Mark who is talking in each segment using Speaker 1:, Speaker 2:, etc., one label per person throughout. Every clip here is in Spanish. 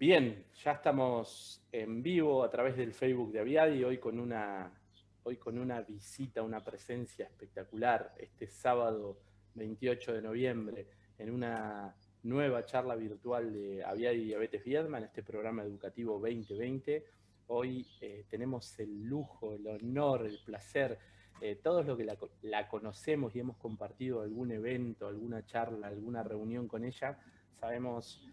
Speaker 1: Bien, ya estamos en vivo a través del Facebook de Aviadi, hoy con una visita, una presencia espectacular, este sábado 28 de noviembre, en una nueva charla virtual de Aviadi Diabetes Viedma, en este programa educativo 2020. Hoy tenemos el lujo, el honor, el placer, todos los que la conocemos y hemos compartido algún evento, alguna charla, alguna reunión con ella, sabemos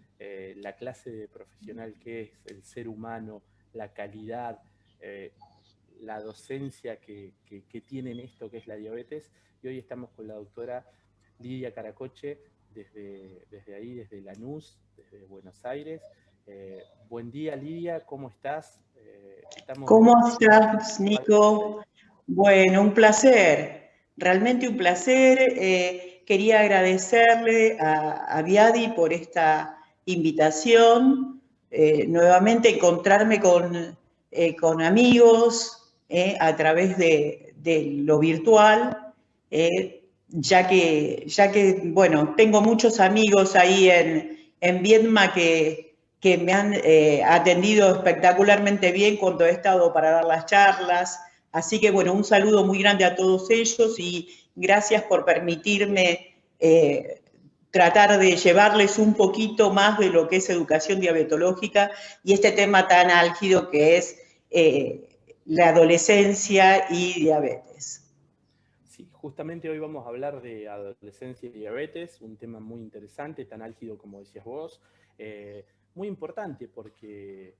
Speaker 1: la clase de profesional que es, el ser humano, la calidad, la docencia que tienen esto que es la diabetes. Y hoy estamos con la doctora Lidia Caracoche, desde ahí, desde Lanús, desde Buenos Aires. Buen día, Lidia, ¿cómo estás?
Speaker 2: ¿Cómo estás, Nico? Bueno, un placer, realmente un placer. Quería agradecerle a Aviadi por esta invitación, nuevamente encontrarme con amigos a través de lo virtual, ya que, bueno, tengo muchos amigos ahí en Viedma que me han atendido espectacularmente bien cuando he estado para dar las charlas. Así que, bueno, un saludo muy grande a todos ellos y gracias por permitirme tratar de llevarles un poquito más de lo que es educación diabetológica y este tema tan álgido que es la adolescencia y diabetes.
Speaker 1: Sí, justamente hoy vamos a hablar de adolescencia y diabetes, un tema muy interesante, tan álgido como decías vos, muy importante porque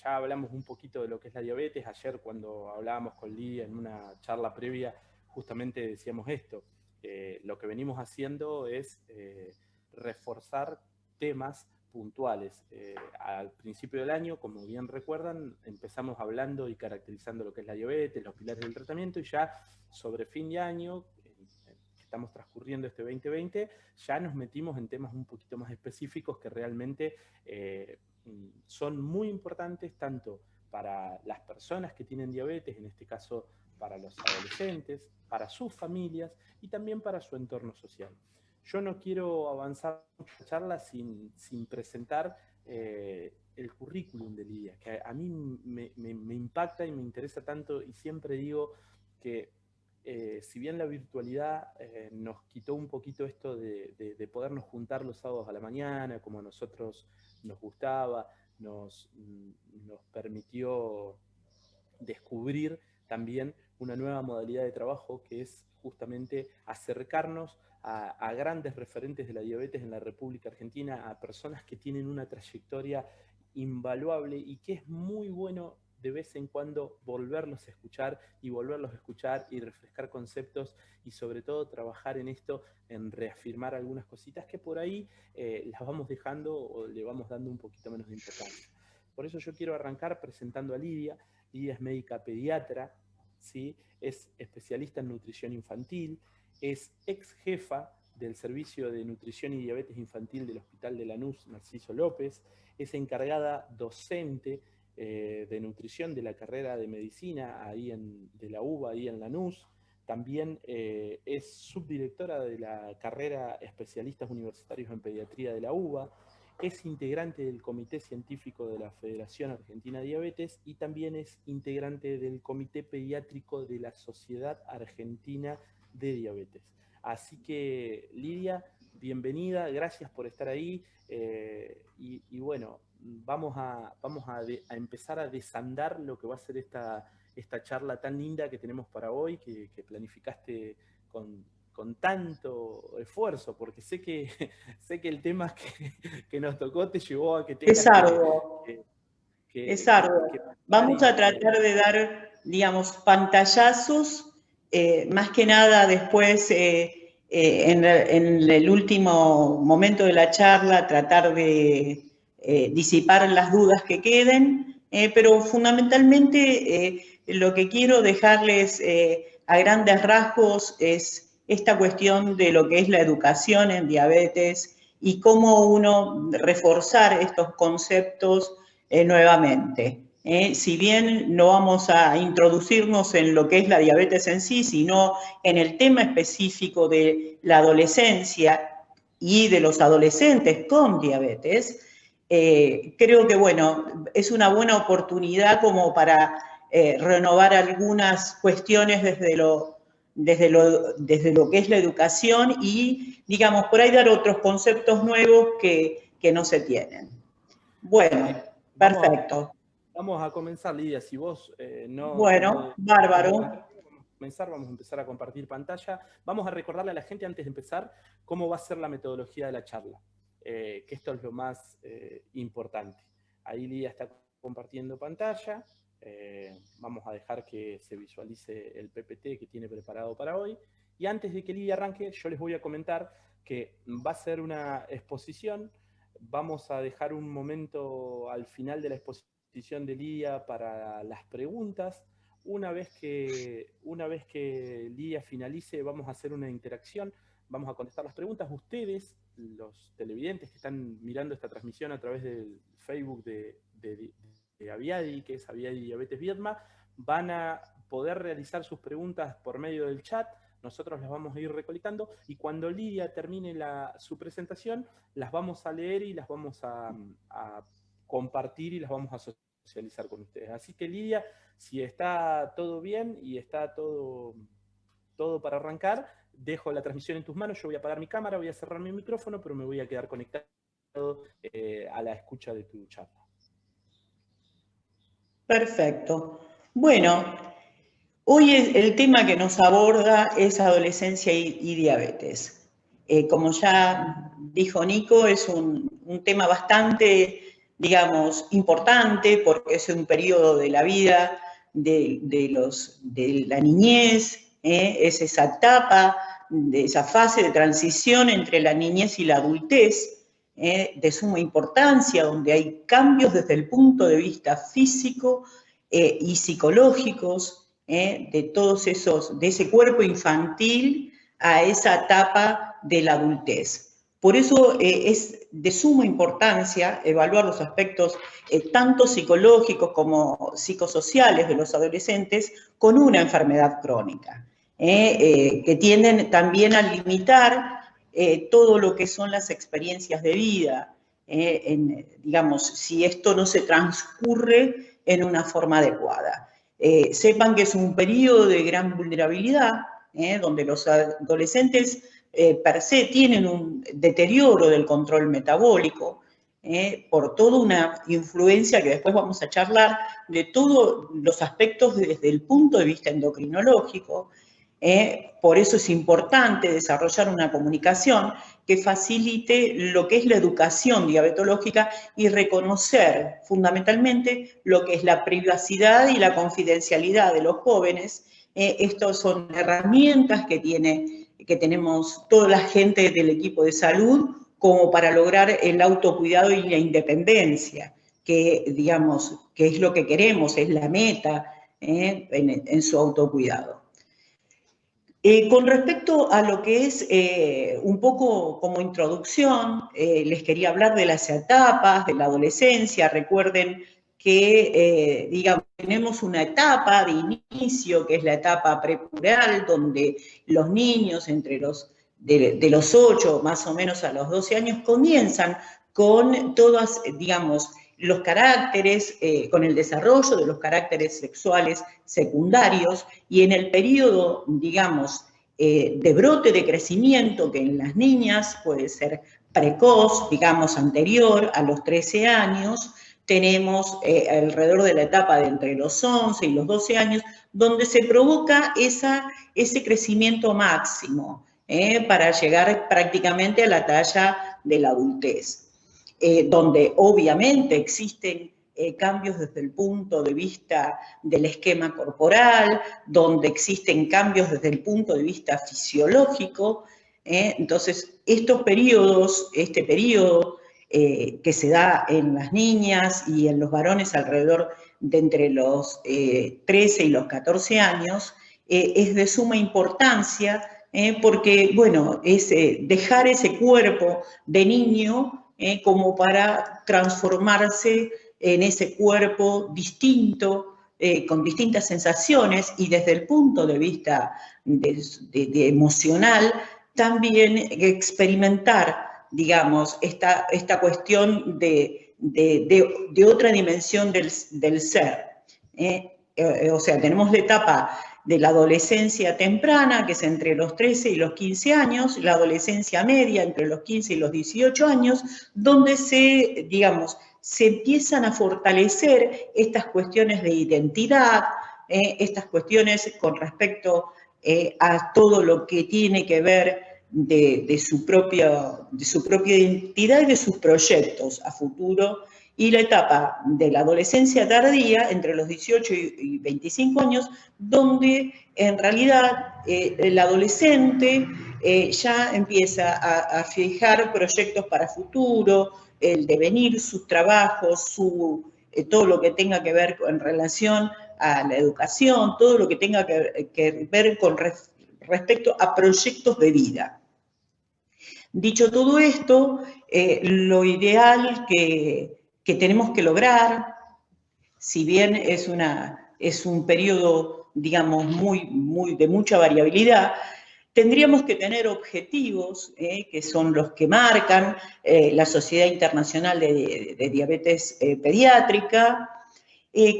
Speaker 1: ya hablamos un poquito de lo que es la diabetes. Ayer cuando hablábamos con Lidia en una charla previa, justamente decíamos esto, lo que venimos haciendo es reforzar temas puntuales. Al principio del año, como bien recuerdan, empezamos hablando y caracterizando lo que es la diabetes, los pilares del tratamiento, y ya sobre fin de año, estamos transcurriendo este 2020, ya nos metimos en temas un poquito más específicos que realmente son muy importantes tanto para las personas que tienen diabetes, en este caso para los adolescentes, para sus familias y también para su entorno social. Yo no quiero avanzar la charla sin presentar el currículum de Lidia, que a mí me impacta y me interesa tanto, y siempre digo que si bien la virtualidad nos quitó un poquito esto de podernos juntar los sábados a la mañana, como a nosotros nos gustaba, nos permitió descubrir también una nueva modalidad de trabajo que es justamente acercarnos a grandes referentes de la diabetes en la República Argentina, a personas que tienen una trayectoria invaluable y que es muy bueno de vez en cuando volverlos a escuchar y refrescar conceptos y sobre todo trabajar en esto, en reafirmar algunas cositas que por ahí las vamos dejando o le vamos dando un poquito menos de importancia. Por eso yo quiero arrancar presentando a Lidia. Lidia es médica pediatra, ¿sí? Es especialista en nutrición infantil, es ex jefa del Servicio de Nutrición y Diabetes Infantil del Hospital de Lanús, Narciso López, es encargada docente de nutrición de la carrera de medicina de la UBA, ahí en Lanús. También es subdirectora de la carrera Especialistas Universitarios en Pediatría de la UBA, es integrante del Comité Científico de la Federación Argentina de Diabetes y también es integrante del Comité Pediátrico de la Sociedad Argentina de Diabetes. Así que, Lidia, bienvenida, gracias por estar ahí y bueno, vamos a empezar a desandar lo que va a ser esta charla tan linda que tenemos para hoy, que planificaste con tanto esfuerzo, porque sé que el tema que nos tocó te llevó a que tengas
Speaker 2: es arduo. Es arduo. Vamos a tratar de dar, digamos, pantallazos, más que nada después, en el último momento de la charla, tratar de disipar las dudas que queden, pero fundamentalmente lo que quiero dejarles a grandes rasgos es esta cuestión de lo que es la educación en diabetes y cómo uno reforzar estos conceptos nuevamente. Si bien no vamos a introducirnos en lo que es la diabetes en sí, sino en el tema específico de la adolescencia y de los adolescentes con diabetes, creo que, bueno, es una buena oportunidad como para renovar algunas cuestiones desde lo que es la educación y, digamos, por ahí dar otros conceptos nuevos que no se tienen. Bueno, perfecto.
Speaker 1: Vamos a comenzar, Lidia. Si vos
Speaker 2: Bueno, bárbaro.
Speaker 1: Vamos a empezar a compartir pantalla. Vamos a recordarle a la gente antes de empezar cómo va a ser la metodología de la charla, que esto es lo más importante. Ahí Lidia está compartiendo pantalla. Vamos a dejar que se visualice el PPT que tiene preparado para hoy. Y antes de que Lidia arranque, yo les voy a comentar que va a ser una exposición. Vamos a dejar un momento al final de la exposición de Lidia para las preguntas. Una vez que Lidia finalice, vamos a hacer una interacción, vamos a contestar las preguntas. Ustedes, los televidentes que están mirando esta transmisión a través del Facebook de Aviadi, que es Aviadi Diabetes Viedma, van a poder realizar sus preguntas por medio del chat. Nosotros las vamos a ir recolectando y cuando Lidia termine su presentación, las vamos a leer y las vamos a compartir y las vamos a socializar con ustedes. Así que Lidia, si está todo bien y está todo para arrancar, dejo la transmisión en tus manos. Yo voy a apagar mi cámara, voy a cerrar mi micrófono, pero me voy a quedar conectado a la escucha de tu charla.
Speaker 2: Perfecto. Bueno, hoy el tema que nos aborda es adolescencia y diabetes. Como ya dijo Nico, es un tema bastante, digamos, importante porque es un periodo de la vida de la niñez, es esa etapa, de esa fase de transición entre la niñez y la adultez, de suma importancia, donde hay cambios desde el punto de vista físico y psicológicos, de ese cuerpo infantil a esa etapa de la adultez. Por eso es de suma importancia evaluar los aspectos tanto psicológicos como psicosociales de los adolescentes con una enfermedad crónica, que tienden también a limitar todo lo que son las experiencias de vida, digamos, si esto no se transcurre en una forma adecuada. Sepan que es un periodo de gran vulnerabilidad, donde los adolescentes per se tienen un deterioro del control metabólico, por toda una influencia que después vamos a charlar de todos los aspectos desde el punto de vista endocrinológico. Por eso es importante desarrollar una comunicación que facilite lo que es la educación diabetológica y reconocer fundamentalmente lo que es la privacidad y la confidencialidad de los jóvenes. Estas son herramientas que tenemos toda la gente del equipo de salud como para lograr el autocuidado y la independencia, que digamos que es lo que queremos, es la meta en su autocuidado. Con respecto a lo que es un poco como introducción, les quería hablar de las etapas de la adolescencia. Recuerden que, digamos, tenemos una etapa de inicio, que es la etapa prepuberal, donde los niños de los 8 más o menos a los 12 años comienzan con todas, digamos, los caracteres, con el desarrollo de los caracteres sexuales secundarios y en el periodo, digamos, de brote de crecimiento, que en las niñas puede ser precoz, digamos, anterior a los 13 años, tenemos alrededor de la etapa de entre los 11 y los 12 años, donde se provoca ese crecimiento máximo para llegar prácticamente a la talla de la adultez. Donde obviamente existen cambios desde el punto de vista del esquema corporal, donde existen cambios desde el punto de vista fisiológico. Entonces, este periodo que se da en las niñas y en los varones alrededor de entre los 13 y los 14 años, es de suma importancia porque, bueno, es dejar ese cuerpo de niño como para transformarse en ese cuerpo distinto, con distintas sensaciones y desde el punto de vista de emocional, también experimentar, digamos, esta cuestión de de otra dimensión del ser. O sea, tenemos la etapa de la adolescencia temprana, que es entre los 13 y los 15 años, la adolescencia media entre los 15 y los 18 años, donde se empiezan a fortalecer estas cuestiones de identidad, estas cuestiones con respecto a todo lo que tiene que ver de su propia identidad y de sus proyectos a futuro, y la etapa de la adolescencia tardía, entre los 18 y 25 años, donde en realidad el adolescente ya empieza a fijar proyectos para futuro, el devenir, sus trabajos, todo lo que tenga que ver en relación a la educación, todo lo que tenga que ver con respecto a proyectos de vida. Dicho todo esto, lo ideal que tenemos que lograr, si bien es un periodo, digamos, de mucha variabilidad, tendríamos que tener objetivos que son los que marcan la Sociedad Internacional de Diabetes Pediátrica,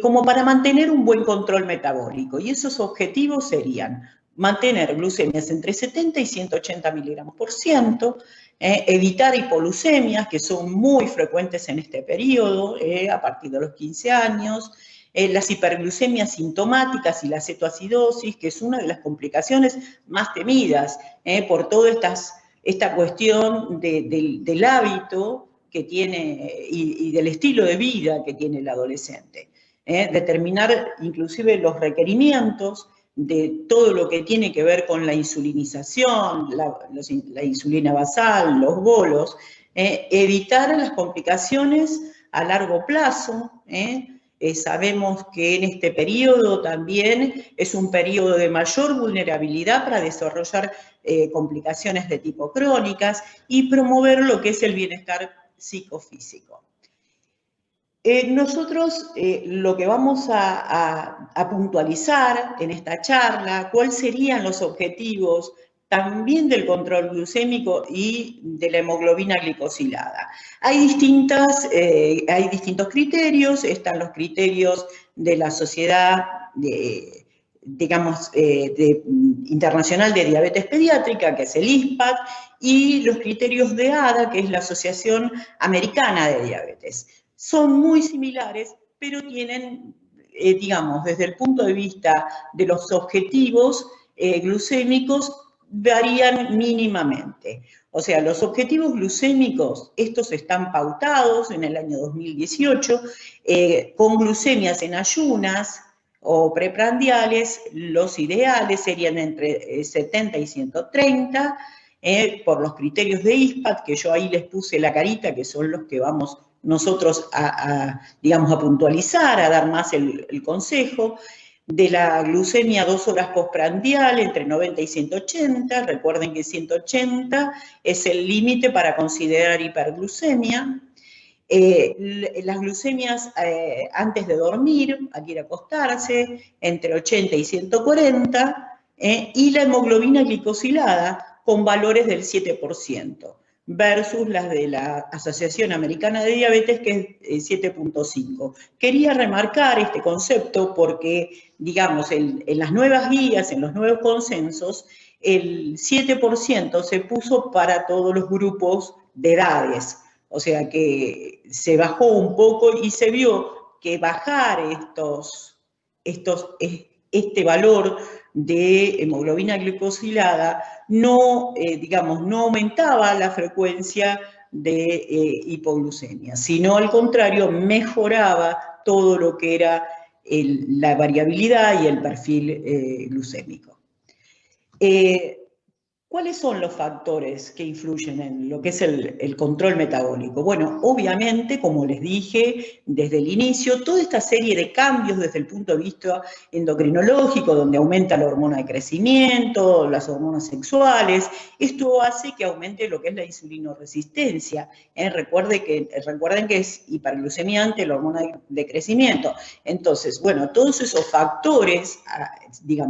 Speaker 2: como para mantener un buen control metabólico. Y esos objetivos serían mantener glucemias entre 70 y 180 miligramos por ciento, evitar hipoglucemias, que son muy frecuentes en este periodo, a partir de los 15 años, las hiperglucemias sintomáticas y la cetoacidosis, que es una de las complicaciones más temidas por toda esta cuestión del hábito que tiene y del estilo de vida que tiene el adolescente. Determinar inclusive los requerimientos de todo lo que tiene que ver con la insulinización, la insulina basal, los bolos, evitar las complicaciones a largo plazo. Sabemos que en este periodo también es un periodo de mayor vulnerabilidad para desarrollar complicaciones de tipo crónicas y promover lo que es el bienestar psicofísico. Nosotros lo que vamos a puntualizar en esta charla, cuáles serían los objetivos también del control glucémico y de la hemoglobina glicosilada. Hay distintos criterios, están los criterios de la Sociedad Internacional de Diabetes Pediátrica, que es el ISPAD, y los criterios de ADA, que es la Asociación Americana de Diabetes. Son muy similares, pero tienen, desde el punto de vista de los objetivos glucémicos, varían mínimamente. O sea, los objetivos glucémicos, estos están pautados en el año 2018, con glucemias en ayunas o preprandiales, los ideales serían entre 70 y 130, por los criterios de ISPAD, que yo ahí les puse la carita, que son los que vamos nosotros a puntualizar, a dar más el consejo. De la glucemia 2 horas postprandial entre 90 y 180, recuerden que 180 es el límite para considerar hiperglucemia. Las glucemias antes de dormir, al ir a acostarse, entre 80 y 140, y la hemoglobina glicosilada con valores del 7%. Versus las de la Asociación Americana de Diabetes, que es 7.5. Quería remarcar este concepto porque, en las nuevas guías, en los nuevos consensos, el 7% se puso para todos los grupos de edades. O sea que se bajó un poco y se vio que bajar este valor de hemoglobina glicosilada no aumentaba la frecuencia de hipoglucemia, sino al contrario, mejoraba todo lo que era la variabilidad y el perfil glucémico. ¿Cuáles son los factores que influyen en lo que es el control metabólico? Bueno, obviamente, como les dije desde el inicio, toda esta serie de cambios desde el punto de vista endocrinológico, donde aumenta la hormona de crecimiento, las hormonas sexuales, esto hace que aumente lo que es la insulinoresistencia. Recuerden que es hiperglucemia ante la hormona de crecimiento. Entonces, bueno, todos esos factores,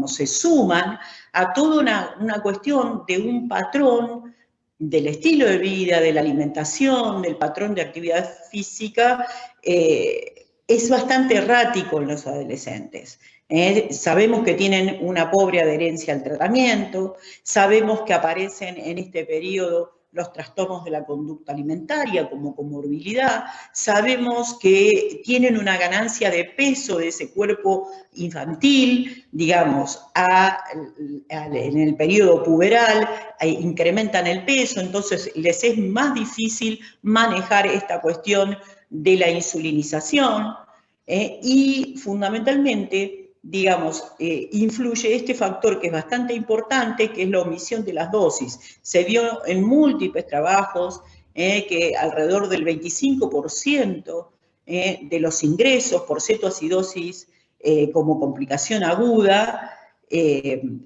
Speaker 2: se suman a toda una cuestión de un patrón del estilo de vida, de la alimentación, del patrón de actividad física, es bastante errático en los adolescentes. Sabemos que tienen una pobre adherencia al tratamiento, sabemos que aparecen en este periodo los trastornos de la conducta alimentaria como comorbilidad, sabemos que tienen una ganancia de peso de ese cuerpo infantil, digamos, en el periodo puberal, incrementan el peso, entonces les es más difícil manejar esta cuestión de la insulinización, y fundamentalmente, digamos, influye este factor que es bastante importante, que es la omisión de las dosis. Se vio en múltiples trabajos que alrededor del 25% de los ingresos por cetoacidosis como complicación aguda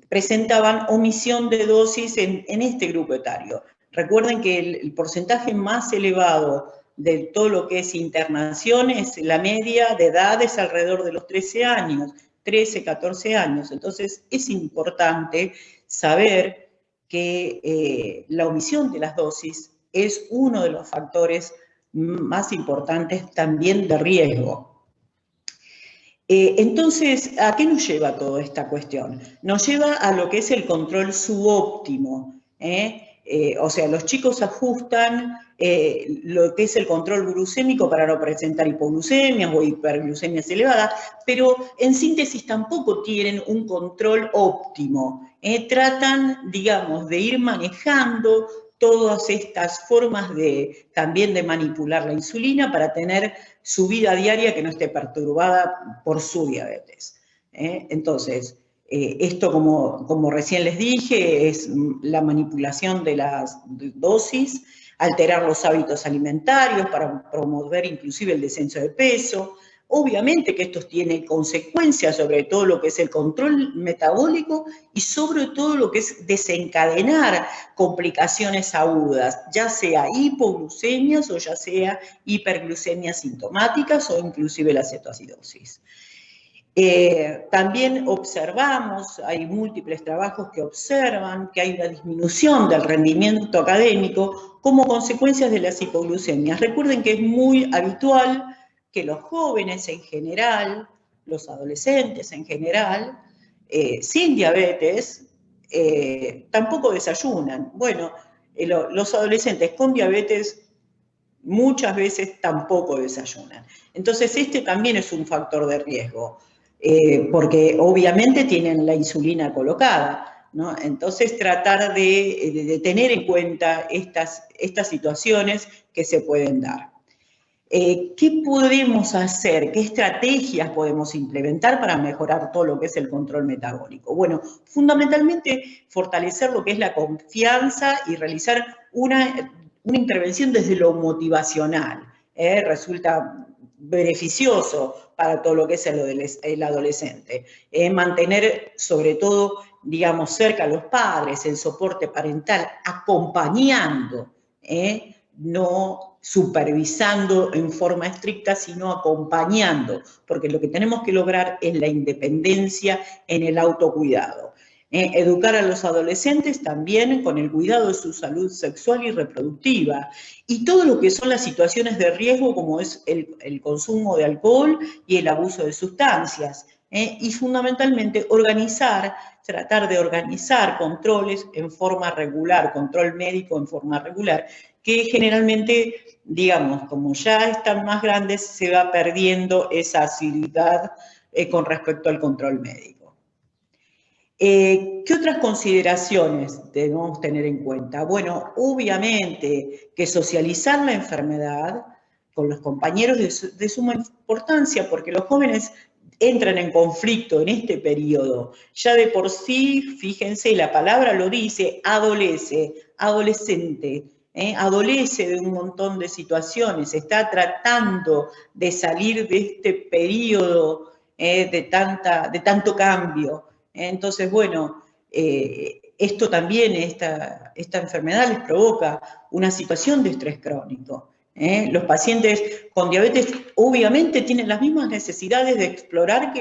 Speaker 2: presentaban omisión de dosis en este grupo etario. Recuerden que el porcentaje más elevado de todo lo que es internación es la media de edad es alrededor de los 13 años, 13, 14 años. Entonces es importante saber que la omisión de las dosis es uno de los factores más importantes también de riesgo. Entonces, ¿a qué nos lleva toda esta cuestión? Nos lleva a lo que es el control subóptimo. O sea, los chicos ajustan lo que es el control glucémico para no presentar hipoglucemias o hiperglucemias elevadas, pero en síntesis tampoco tienen un control óptimo. Tratan, digamos, de ir manejando todas estas formas también de manipular la insulina para tener su vida diaria que no esté perturbada por su diabetes. Entonces, esto, como recién les dije, es la manipulación de las dosis, alterar los hábitos alimentarios para promover inclusive el descenso de peso. Obviamente que esto tiene consecuencias sobre todo lo que es el control metabólico y sobre todo lo que es desencadenar complicaciones agudas, ya sea hipoglucemias o ya sea hiperglucemias sintomáticas o inclusive la cetoacidosis. También observamos, hay múltiples trabajos que observan que hay una disminución del rendimiento académico como consecuencias de las hipoglucemias. Recuerden que es muy habitual que los jóvenes en general, los adolescentes en general, sin diabetes, tampoco desayunan. Bueno, los adolescentes con diabetes muchas veces tampoco desayunan. Entonces, este también es un factor de riesgo. Porque obviamente tienen la insulina colocada, ¿no? Entonces tratar de tener en cuenta estas situaciones que se pueden dar. ¿Qué podemos hacer? ¿Qué estrategias podemos implementar para mejorar todo lo que es el control metabólico? Bueno, fundamentalmente fortalecer lo que es la confianza y realizar una intervención desde lo motivacional. Resulta beneficioso para todo lo que es el adolescente. Mantener, sobre todo, digamos, cerca a los padres, el soporte parental, acompañando, no supervisando en forma estricta, sino acompañando, porque lo que tenemos que lograr es la independencia en el autocuidado. Educar a los adolescentes también con el cuidado de su salud sexual y reproductiva y todo lo que son las situaciones de riesgo como es el consumo de alcohol y el abuso de sustancias. Y fundamentalmente tratar de organizar controles en forma regular, control médico en forma regular, que generalmente, digamos, como ya están más grandes, se va perdiendo esa asiduidad con respecto al control médico. ¿Qué otras consideraciones debemos tener en cuenta? Bueno, obviamente que socializar la enfermedad con los compañeros es de suma importancia porque los jóvenes entran en conflicto en este periodo. Ya de por sí, fíjense, la palabra lo dice, adolescente, adolece de un montón de situaciones, está tratando de salir de este periodo de tanto cambio. Entonces, bueno, esto también, esta enfermedad les provoca una situación de estrés crónico. Los pacientes con diabetes obviamente tienen las mismas necesidades de explorar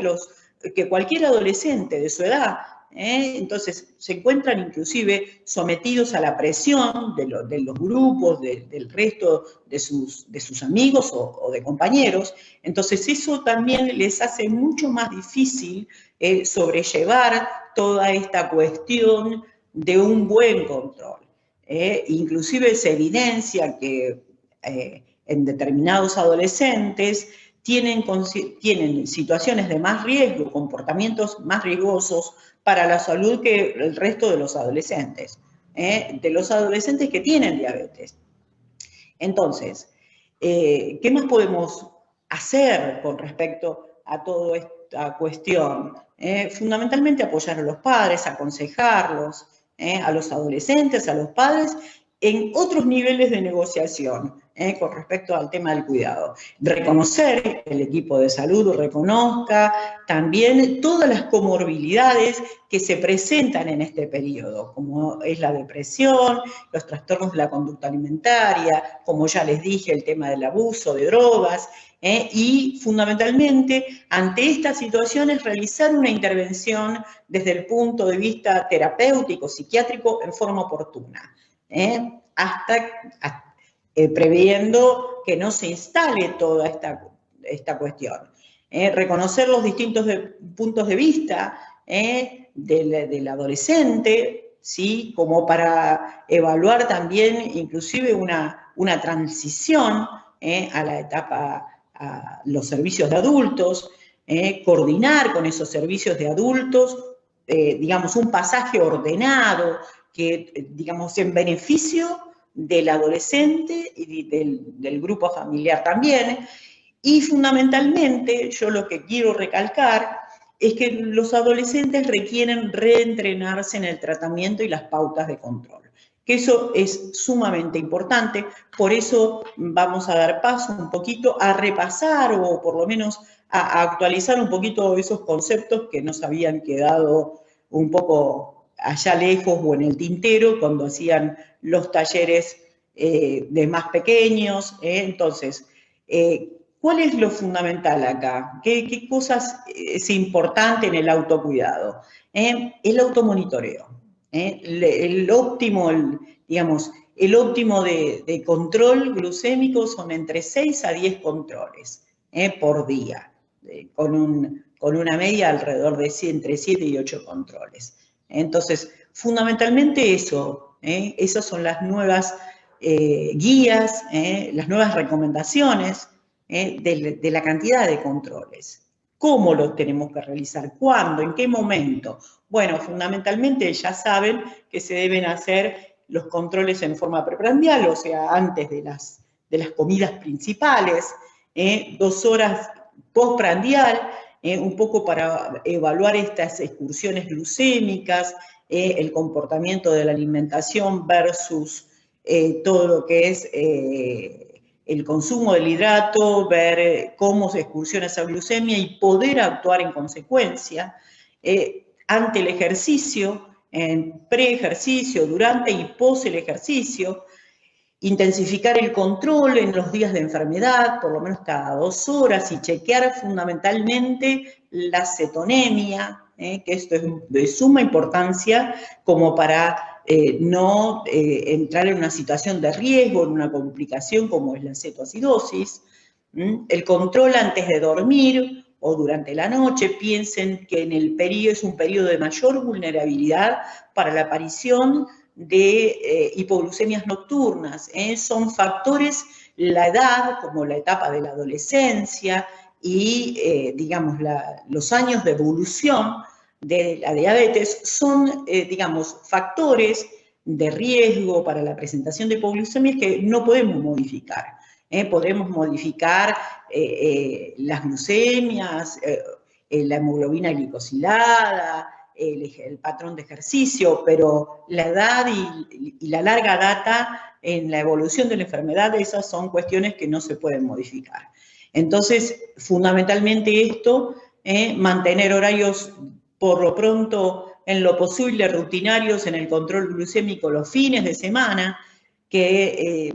Speaker 2: que cualquier adolescente de su edad. Entonces, se encuentran inclusive sometidos a la presión de los grupos, del resto de sus amigos o de compañeros. Entonces, eso también les hace mucho más difícil sobrellevar toda esta cuestión de un buen control. Inclusive se evidencia que en determinados adolescentes tienen situaciones de más riesgo, comportamientos más riesgosos para la salud que el resto de los adolescentes que tienen diabetes. Entonces, ¿qué más podemos hacer con respecto a toda esta cuestión? Fundamentalmente apoyar a los padres, aconsejarlos, a los adolescentes, a los padres, en otros niveles de negociación con respecto al tema del cuidado. Reconocer que el equipo de salud reconozca también todas las comorbilidades que se presentan en este periodo, como es la depresión, los trastornos de la conducta alimentaria, como ya les dije, el tema del abuso de drogas, y fundamentalmente ante estas situaciones realizar una intervención desde el punto de vista terapéutico, psiquiátrico, en forma oportuna. Previendo que no se instale toda esta cuestión. Reconocer los distintos puntos de vista del adolescente, ¿sí? Como para evaluar también inclusive una transición a la etapa, a los servicios de adultos, coordinar con esos servicios de adultos, digamos, un pasaje ordenado, que, digamos, en beneficio del adolescente y del grupo familiar también. Y fundamentalmente, yo lo que quiero recalcar es que los adolescentes requieren reentrenarse en el tratamiento y las pautas de control, que eso es sumamente importante. Por eso vamos a dar paso un poquito a repasar o por lo menos a actualizar un poquito esos conceptos que nos habían quedado un poco allá lejos o en el tintero cuando hacían los talleres de más pequeños. Entonces, ¿cuál es lo fundamental acá? ¿Qué cosas es importante en el autocuidado? El automonitoreo. El óptimo, digamos, el óptimo de control glucémico son entre 6 a 10 controles por día, con una media alrededor de entre 7 y 8 controles. Entonces, fundamentalmente eso, esas son las nuevas guías, las nuevas recomendaciones de la cantidad de controles. ¿Cómo los tenemos que realizar? ¿Cuándo? ¿En qué momento? Bueno, fundamentalmente ya saben que se deben hacer los controles en forma preprandial, o sea, antes de las comidas principales, 2 horas postprandial, un poco para evaluar estas excursiones glucémicas, el comportamiento de la alimentación versus todo lo que es el consumo del hidrato, ver cómo se excursiona esa glucemia y poder actuar en consecuencia. Ante el ejercicio, en pre-ejercicio, durante y post el ejercicio, intensificar el control en los días de enfermedad, por lo menos cada 2 horas, y chequear fundamentalmente la cetonemia, que esto es de suma importancia como para no entrar en una situación de riesgo, en una complicación como es la cetoacidosis. El control antes de dormir o durante la noche, piensen que en el periodo es un periodo de mayor vulnerabilidad para la aparición de hipoglucemias nocturnas. Son factores, la edad, como la etapa de la adolescencia y, digamos, los años de evolución de la diabetes son, digamos, factores de riesgo para la presentación de hipoglucemias que no podemos modificar. Podemos modificar las glucemias, la hemoglobina glicosilada, el patrón de ejercicio, pero la edad y la larga data en la evolución de la enfermedad, esas son cuestiones que no se pueden modificar. Entonces, fundamentalmente esto, mantener horarios por lo pronto en lo posible rutinarios en el control glucémico los fines de semana, que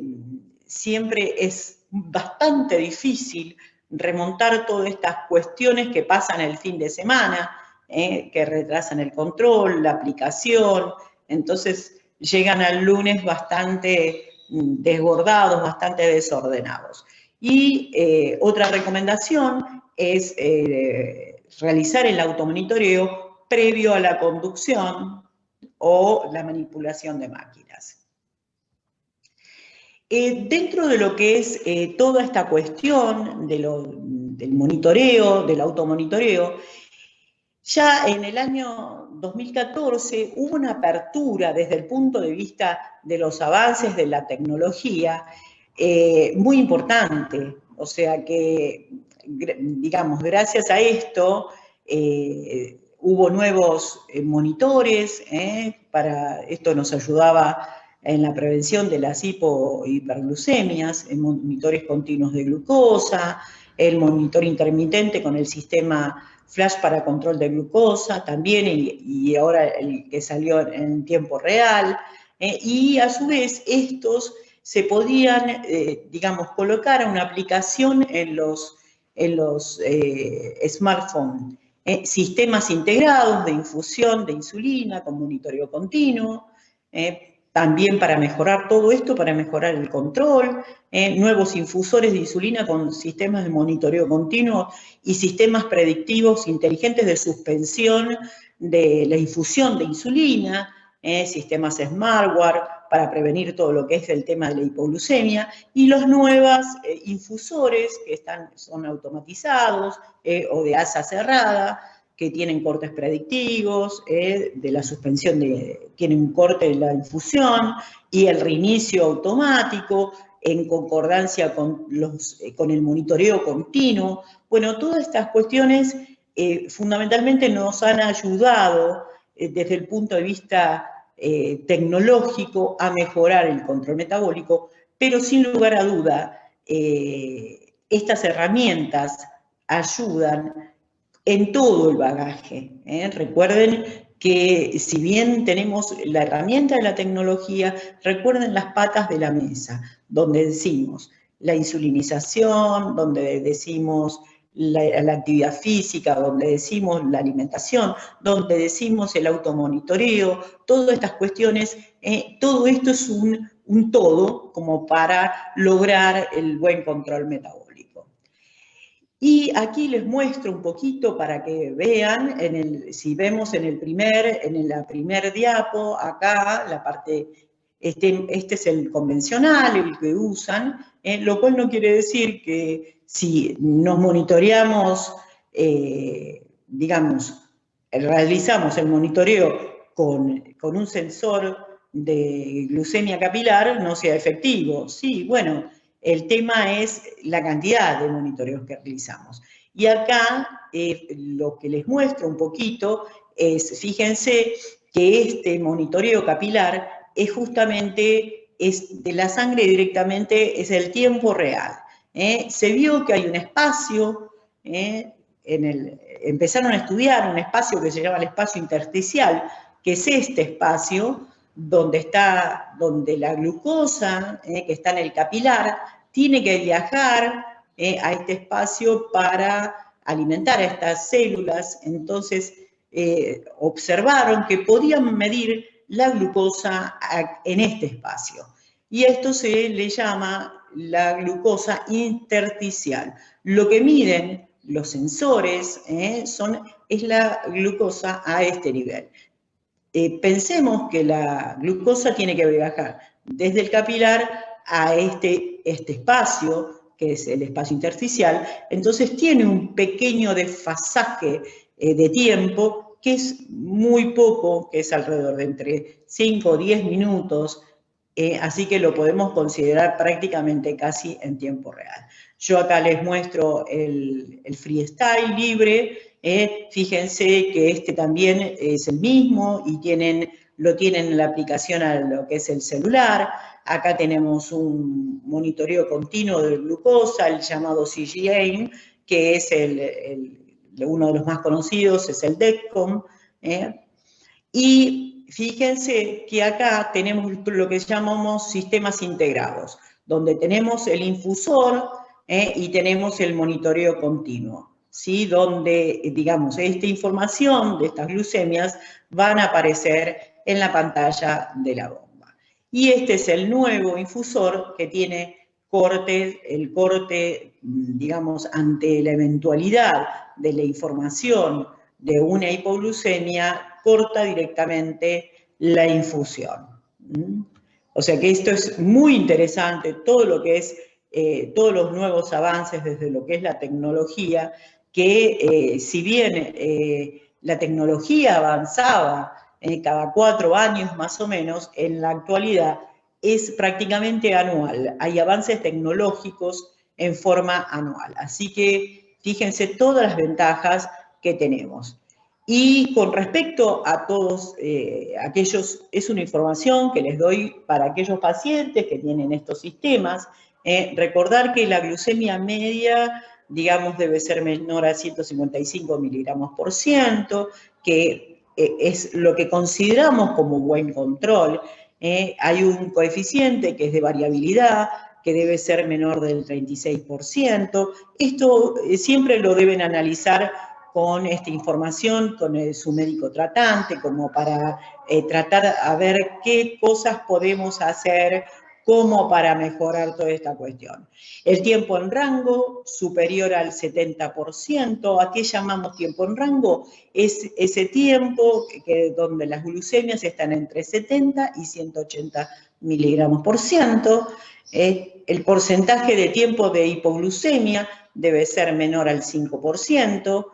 Speaker 2: siempre es bastante difícil remontar todas estas cuestiones que pasan el fin de semana. que retrasan el control, la aplicación. Entonces llegan al lunes bastante desbordados, bastante desordenados. Y otra recomendación es realizar el automonitoreo previo a la conducción o la manipulación de máquinas. Dentro de lo que es toda esta cuestión del monitoreo, del automonitoreo, ya en el año 2014 hubo una apertura desde el punto de vista de los avances de la tecnología muy importante. O sea que, digamos, gracias a esto hubo nuevos monitores, esto nos ayudaba en la prevención de las hiperglucemias, en monitores continuos de glucosa, el monitor intermitente con el sistema flash para control de glucosa también, y ahora el que salió en tiempo real, y a su vez estos se podían, digamos, colocar a una aplicación en los smartphones, sistemas integrados de infusión de insulina con monitoreo continuo, también para mejorar todo esto, para mejorar el control, nuevos infusores de insulina con sistemas de monitoreo continuo y sistemas predictivos inteligentes de suspensión de la infusión de insulina, sistemas smartware para prevenir todo lo que es el tema de la hipoglucemia, y los nuevos infusores que son automatizados o de asa cerrada, que tienen cortes predictivos, de la suspensión tienen un corte de la infusión y el reinicio automático en concordancia con el monitoreo continuo. Bueno, todas estas cuestiones fundamentalmente nos han ayudado desde el punto de vista tecnológico a mejorar el control metabólico, pero sin lugar a duda, estas herramientas ayudan en todo el bagaje. Recuerden que si bien tenemos la herramienta de la tecnología, recuerden las patas de la mesa, donde decimos la insulinización, donde decimos la actividad física, donde decimos la alimentación, donde decimos el automonitoreo, todas estas cuestiones, todo esto es un todo como para lograr el buen control metabólico. Y aquí les muestro un poquito para que vean, si vemos en la primer diapo, acá, la parte, este es el convencional, el que usan, lo cual no quiere decir que si nos monitoreamos, digamos, realizamos el monitoreo con un sensor de glucemia capilar, no sea efectivo. Sí, bueno, el tema es la cantidad de monitoreos que realizamos. Y acá lo que les muestro un poquito es, fíjense que este monitoreo capilar es justamente, es de la sangre directamente, es el tiempo real. Se vio que hay un espacio, empezaron a estudiar un espacio que se llama el espacio intersticial, que es este espacio, donde la glucosa, que está en el capilar, tiene que viajar a este espacio para alimentar a estas células. Entonces, observaron que podían medir la glucosa en este espacio. Y esto se le llama la glucosa intersticial. Lo que miden los sensores es la glucosa a este nivel. Pensemos que la glucosa tiene que viajar desde el capilar a este espacio, que es el espacio intersticial, entonces tiene un pequeño desfasaje de tiempo, que es muy poco, que es alrededor de entre 5 o 10 minutos, así que lo podemos considerar prácticamente casi en tiempo real. Yo acá les muestro el freestyle libre. Fíjense que este también es el mismo y lo tienen en la aplicación a lo que es el celular. Acá tenemos un monitoreo continuo de glucosa, el llamado CGM, que es uno de los más conocidos, es el Dexcom. Y fíjense que acá tenemos lo que llamamos sistemas integrados, donde tenemos el infusor y tenemos el monitoreo continuo. ¿sí? Donde, digamos, esta información de estas glucemias van a aparecer en la pantalla de la bomba. Y este es el nuevo infusor que tiene el corte, digamos, ante la eventualidad de la información de una hipoglucemia, corta directamente la infusión. O sea que esto es muy interesante, todo lo que es, todos los nuevos avances desde lo que es la tecnología, que si bien la tecnología avanzaba cada 4 años más o menos, en la actualidad es prácticamente anual. Hay avances tecnológicos en forma anual. Así que fíjense todas las ventajas que tenemos. Y con respecto a todos aquellos, es una información que les doy para aquellos pacientes que tienen estos sistemas. Recordar que la glucemia media, digamos, debe ser menor a 155 miligramos por ciento, que es lo que consideramos como buen control. Hay un coeficiente que es de variabilidad, que debe ser menor del 36%. Esto siempre lo deben analizar con esta información, con su médico tratante, como para tratar a ver qué cosas podemos hacer como para mejorar toda esta cuestión. El tiempo en rango superior al 70%, ¿a qué llamamos tiempo en rango? Es ese tiempo donde las glucemias están entre 70 y 180 miligramos por ciento. El porcentaje de tiempo de hipoglucemia debe ser menor al 5%,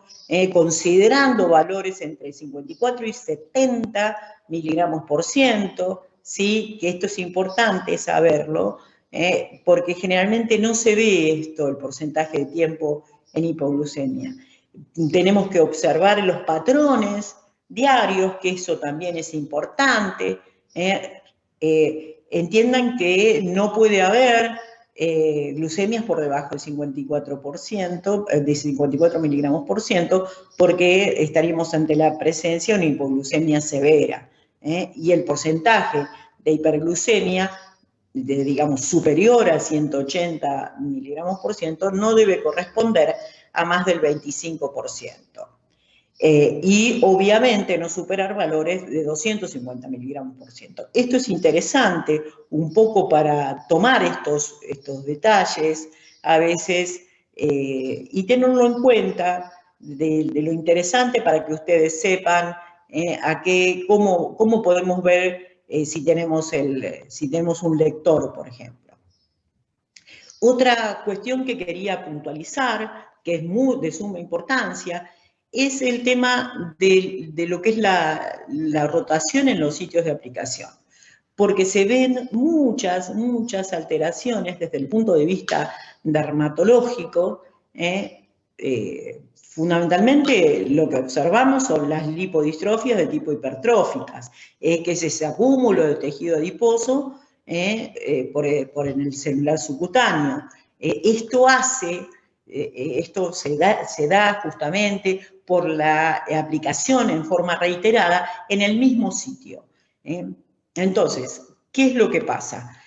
Speaker 2: considerando valores entre 54 y 70 miligramos por ciento, ¿sí? Que esto es importante saberlo, porque generalmente no se ve esto, el porcentaje de tiempo en hipoglucemia. Tenemos que observar los patrones diarios, que eso también es importante. Entiendan que no puede haber glucemias por debajo del 54%, de 54 miligramos por ciento, porque estaríamos ante la presencia de una hipoglucemia severa. Y el porcentaje de hiperglucemia, digamos, superior a 180 miligramos por ciento, no debe corresponder a más del 25%. Y obviamente no superar valores de 250 miligramos por ciento. Esto es interesante un poco para tomar estos detalles a veces y tenerlo en cuenta de lo interesante para que ustedes sepan cómo podemos ver si tenemos un lector, por ejemplo. Otra cuestión que quería puntualizar, que es de suma importancia, es el tema de lo que es la rotación en los sitios de aplicación, porque se ven muchas alteraciones desde el punto de vista dermatológico. Fundamentalmente lo que observamos son las lipodistrofias de tipo hipertróficas, que es ese acúmulo de tejido adiposo por el celular subcutáneo. Esto se da justamente por la aplicación en forma reiterada en el mismo sitio. Entonces, ¿qué es lo que pasa?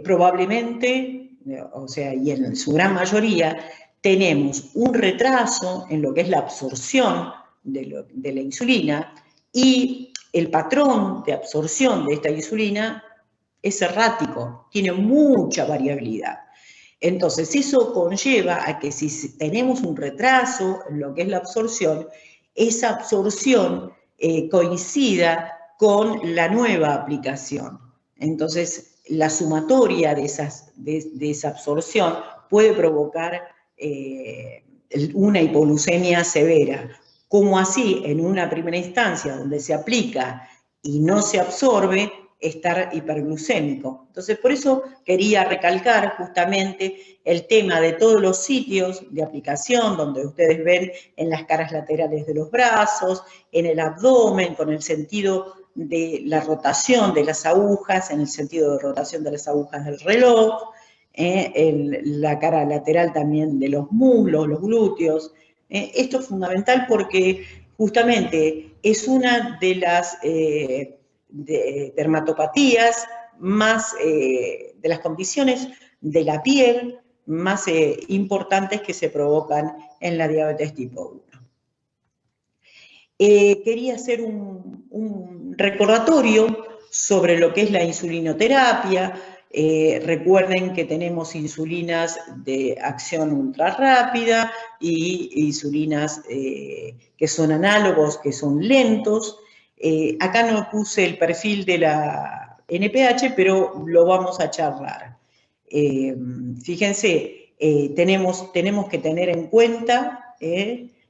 Speaker 2: Probablemente, o sea, y en su gran mayoría, tenemos un retraso en lo que es la absorción de la insulina, y el patrón de absorción de esta insulina es errático, tiene mucha variabilidad. Entonces, eso conlleva a que si tenemos un retraso en lo que es la absorción, esa absorción coincida con la nueva aplicación. Entonces, la sumatoria de esa absorción puede provocar una hipoglucemia severa. Como así, en una primera instancia donde se aplica y no se absorbe, estar hiperglucémico. Entonces, por eso quería recalcar justamente el tema de todos los sitios de aplicación, donde ustedes ven en las caras laterales de los brazos, en el abdomen, con el sentido de la rotación de las agujas, en el sentido de rotación de las agujas del reloj, en la cara lateral también de los muslos, los glúteos. Esto es fundamental porque justamente es una de las dermatopatías más de las condiciones de la piel más importantes que se provocan en la diabetes tipo 1. Quería hacer un recordatorio sobre lo que es la insulinoterapia. Recuerden que tenemos insulinas de acción ultra rápida y insulinas que son análogos, que son lentos. Acá no puse el perfil de la NPH, pero lo vamos a charlar. Fíjense, tenemos que tener en cuenta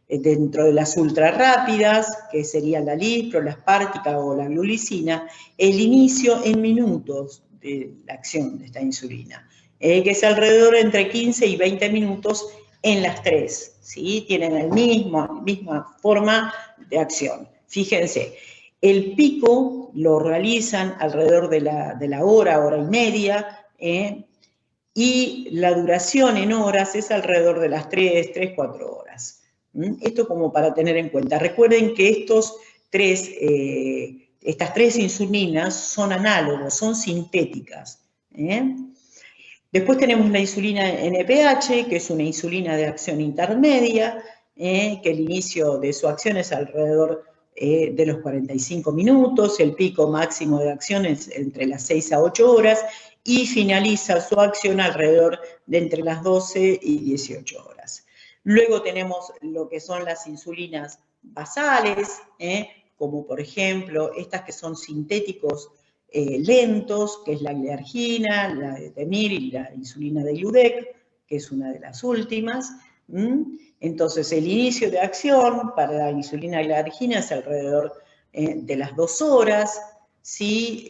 Speaker 2: dentro de las ultra rápidas, que serían la lispro, la aspártica o la glulicina, el inicio en minutos de la acción de esta insulina, que es alrededor entre 15 y 20 minutos en las tres, ¿sí? Tienen la misma forma de acción. Fíjense, el pico lo realizan alrededor de la hora y media, y la duración en horas es alrededor de las 3-4 horas. Esto como para tener en cuenta. Recuerden que estas tres insulinas son análogos, son sintéticas. Después tenemos la insulina NPH, que es una insulina de acción intermedia, que el inicio de su acción es alrededor de los 45 minutos, el pico máximo de acción es entre las 6 a 8 horas, y finaliza su acción alrededor de entre las 12 y 18 horas. Luego tenemos lo que son las insulinas basales, como por ejemplo estas que son sintéticos lentos, que es la gliargina, la de Temir y la insulina de Gludec, que es una de las últimas. Entonces el inicio de acción para la insulina gliargina es alrededor de las 2 horas, ¿sí?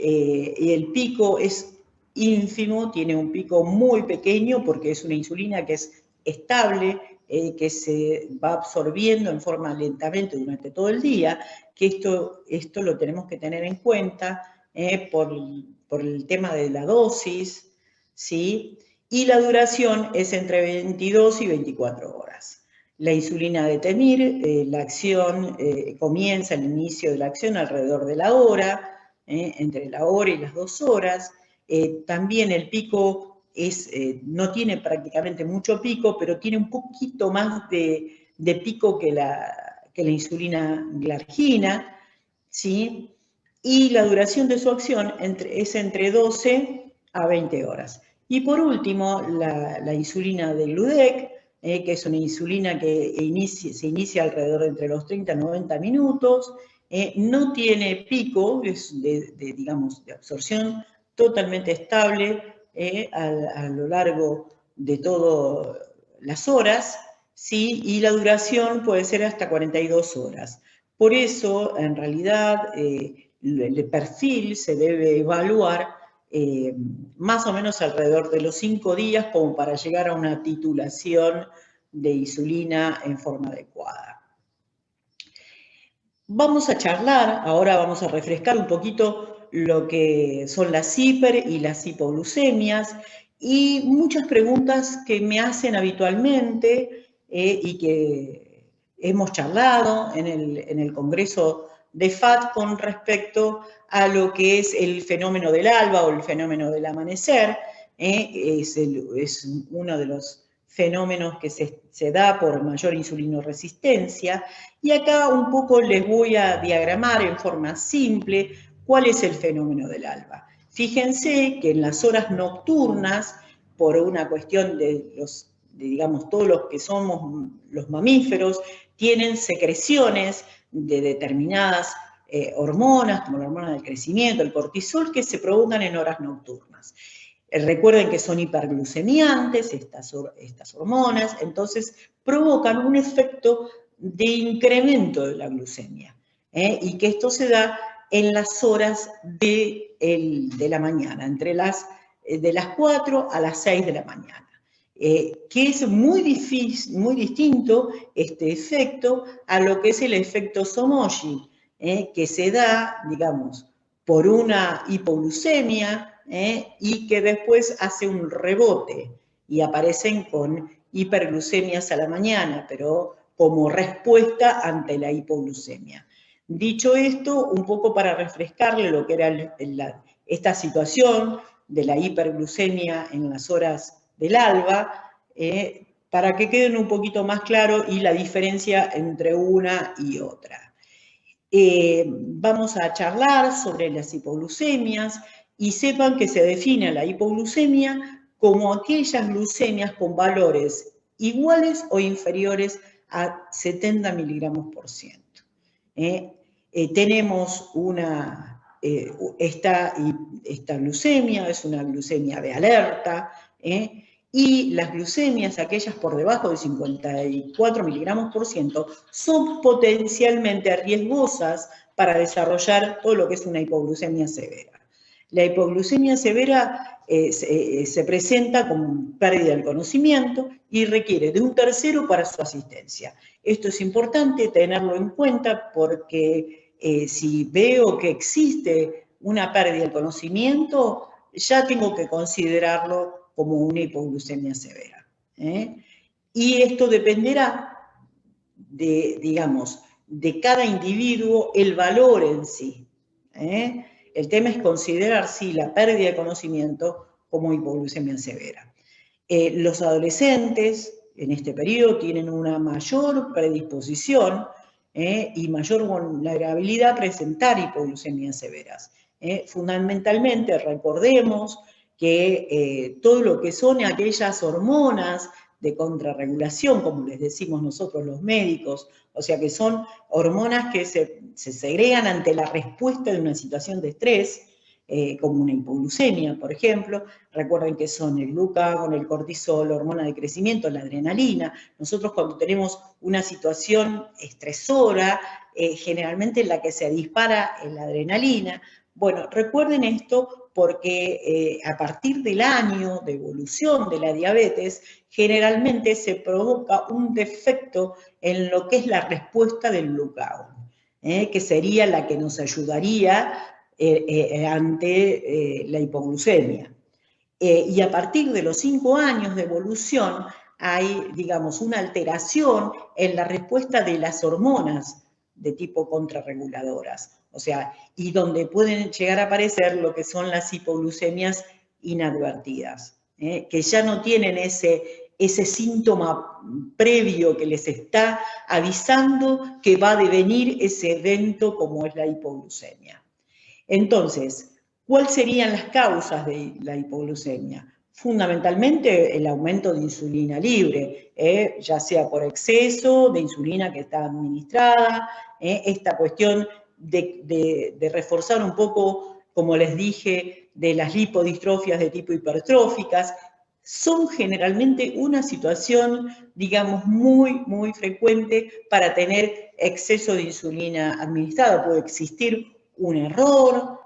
Speaker 2: Y el pico es ínfimo, tiene un pico muy pequeño porque es una insulina que es estable, que se va absorbiendo en forma lentamente durante todo el día, que esto lo tenemos que tener en cuenta por el tema de la dosis, ¿sí? Y la duración es entre 22 y 24 horas. La insulina de Temir, la acción comienza el inicio de la acción alrededor de la hora, entre la hora y las 2 horas. También el pico no tiene prácticamente mucho pico, pero tiene un poquito más de pico que la insulina glargina, ¿sí? Y la duración de su acción es entre 12 a 20 horas. Y por último, la insulina de Gludec, que es una insulina que se inicia alrededor de entre los 30 y 90 minutos, no tiene pico, es digamos, de absorción totalmente estable a lo largo de todas las horas, ¿sí? Y la duración puede ser hasta 42 horas. Por eso, en realidad, el perfil se debe evaluar más o menos alrededor de los 5 días como para llegar a una titulación de insulina en forma adecuada. Vamos a charlar, ahora vamos a refrescar un poquito lo que son las hiper y las hipoglucemias y muchas preguntas que me hacen habitualmente y que hemos charlado en el Congreso de FAT con respecto a lo que es el fenómeno del alba o el fenómeno del amanecer. Es uno de los fenómenos que se da por mayor insulinoresistencia. Y acá un poco les voy a diagramar en forma simple cuál es el fenómeno del alba. Fíjense que en las horas nocturnas, por una cuestión digamos, todos los que somos los mamíferos, tienen secreciones de determinadas hormonas, como la hormona del crecimiento, el cortisol, que se provocan en horas nocturnas. Recuerden que son hiperglucemiantes estas hormonas, entonces provocan un efecto de incremento de la glucemia, y que esto se da en las horas de la mañana, de las 4 a las 6 de la mañana, que es muy distinto este efecto a lo que es el efecto Somogyi, que se da, digamos, por una hipoglucemia, y que después hace un rebote y aparecen con hiperglucemias a la mañana, pero como respuesta ante la hipoglucemia. Dicho esto, un poco para refrescarle lo que era esta situación de la hiperglucemia en las horas del alba, para que queden un poquito más claro y la diferencia entre una y otra. Vamos a charlar sobre las hipoglucemias y sepan que se define la hipoglucemia como aquellas glucemias con valores iguales o inferiores a 70 miligramos por ciento. Tenemos esta glucemia, es una glucemia de alerta, y las glucemias, aquellas por debajo de 54 miligramos por ciento, son potencialmente riesgosas para desarrollar todo lo que es una hipoglucemia severa. La hipoglucemia severa se presenta con pérdida del conocimiento y requiere de un tercero para su asistencia. Esto es importante tenerlo en cuenta porque si veo que existe una pérdida del conocimiento, ya tengo que considerarlo como una hipoglucemia severa. Y esto dependerá de, digamos, de cada individuo, el valor en sí. El tema es considerar, sí, la pérdida de conocimiento como hipoglucemia severa. Los adolescentes en este periodo tienen una mayor predisposición y mayor vulnerabilidad a presentar hipoglucemias severas. Fundamentalmente, recordemos que todo lo que son aquellas hormonas de contrarregulación, como les decimos nosotros los médicos, o sea que son hormonas que se segregan ante la respuesta de una situación de estrés, como una hipoglucemia, por ejemplo. Recuerden que son el glucagón, el cortisol, la hormona de crecimiento, la adrenalina. Nosotros cuando tenemos una situación estresora, generalmente en la que se dispara la adrenalina, bueno, recuerden esto porque a partir del año de evolución de la diabetes, generalmente se provoca un defecto en lo que es la respuesta del glucagón, que sería la que nos ayudaría ante la hipoglucemia. Y a partir de los 5 años de evolución hay, digamos, una alteración en la respuesta de las hormonas de tipo contrarreguladoras, o sea, y donde pueden llegar a aparecer lo que son las hipoglucemias inadvertidas, que ya no tienen ese síntoma previo que les está avisando que va a devenir ese evento como es la hipoglucemia. Entonces, ¿cuáles serían las causas de la hipoglucemia? Fundamentalmente el aumento de insulina libre, ya sea por exceso de insulina que está administrada, esta cuestión de reforzar un poco, como les dije, de las lipodistrofias de tipo hipertróficas, son generalmente una situación, digamos, muy, muy frecuente para tener exceso de insulina administrada. Puede existir un error.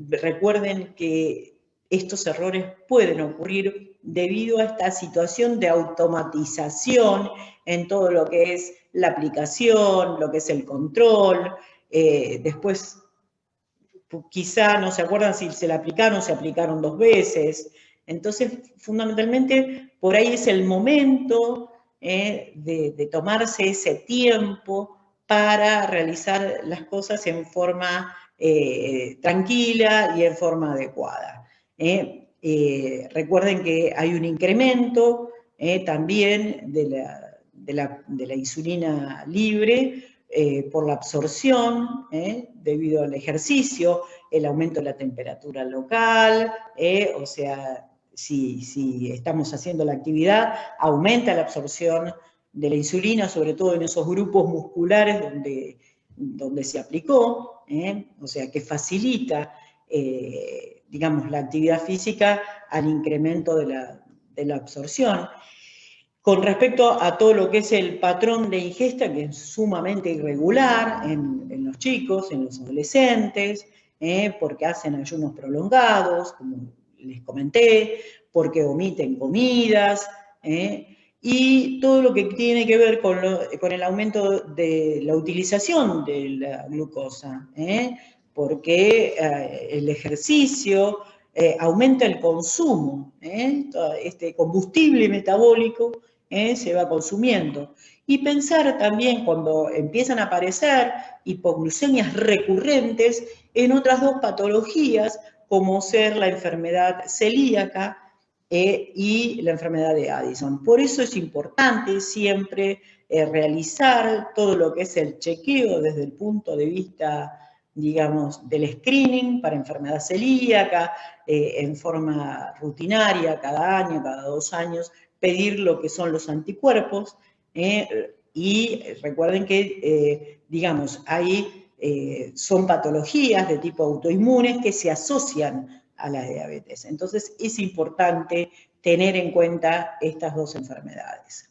Speaker 2: Recuerden que estos errores pueden ocurrir debido a esta situación de automatización en todo lo que es la aplicación, lo que es el control. Después, quizá no se acuerdan si se aplicaron 2 veces. Entonces, fundamentalmente, por ahí es el momento de tomarse ese tiempo para realizar las cosas en forma tranquila y en forma adecuada. Recuerden que hay un incremento también de la insulina libre por la absorción debido al ejercicio, el aumento de la temperatura local, o sea, si estamos haciendo la actividad, aumenta la absorción de la insulina, sobre todo en esos grupos musculares donde se aplicó, o sea, que facilita, digamos, la actividad física al incremento de la absorción. Con respecto a todo lo que es el patrón de ingesta, que es sumamente irregular en los chicos, en los adolescentes, porque hacen ayunos prolongados, como les comenté, porque omiten comidas, y todo lo que tiene que ver con el aumento de la utilización de la glucosa, porque el ejercicio aumenta el consumo, este combustible metabólico se va consumiendo. Y pensar también cuando empiezan a aparecer hipoglucemias recurrentes en otras 2 patologías, como ser la enfermedad celíaca y la enfermedad de Addison. Por eso es importante siempre realizar todo lo que es el chequeo desde el punto de vista, digamos, del screening para enfermedad celíaca, en forma rutinaria, cada año, cada 2 años, pedir lo que son los anticuerpos, y recuerden que, digamos, son patologías de tipo autoinmunes que se asocian a la diabetes. Entonces es importante tener en cuenta estas dos enfermedades.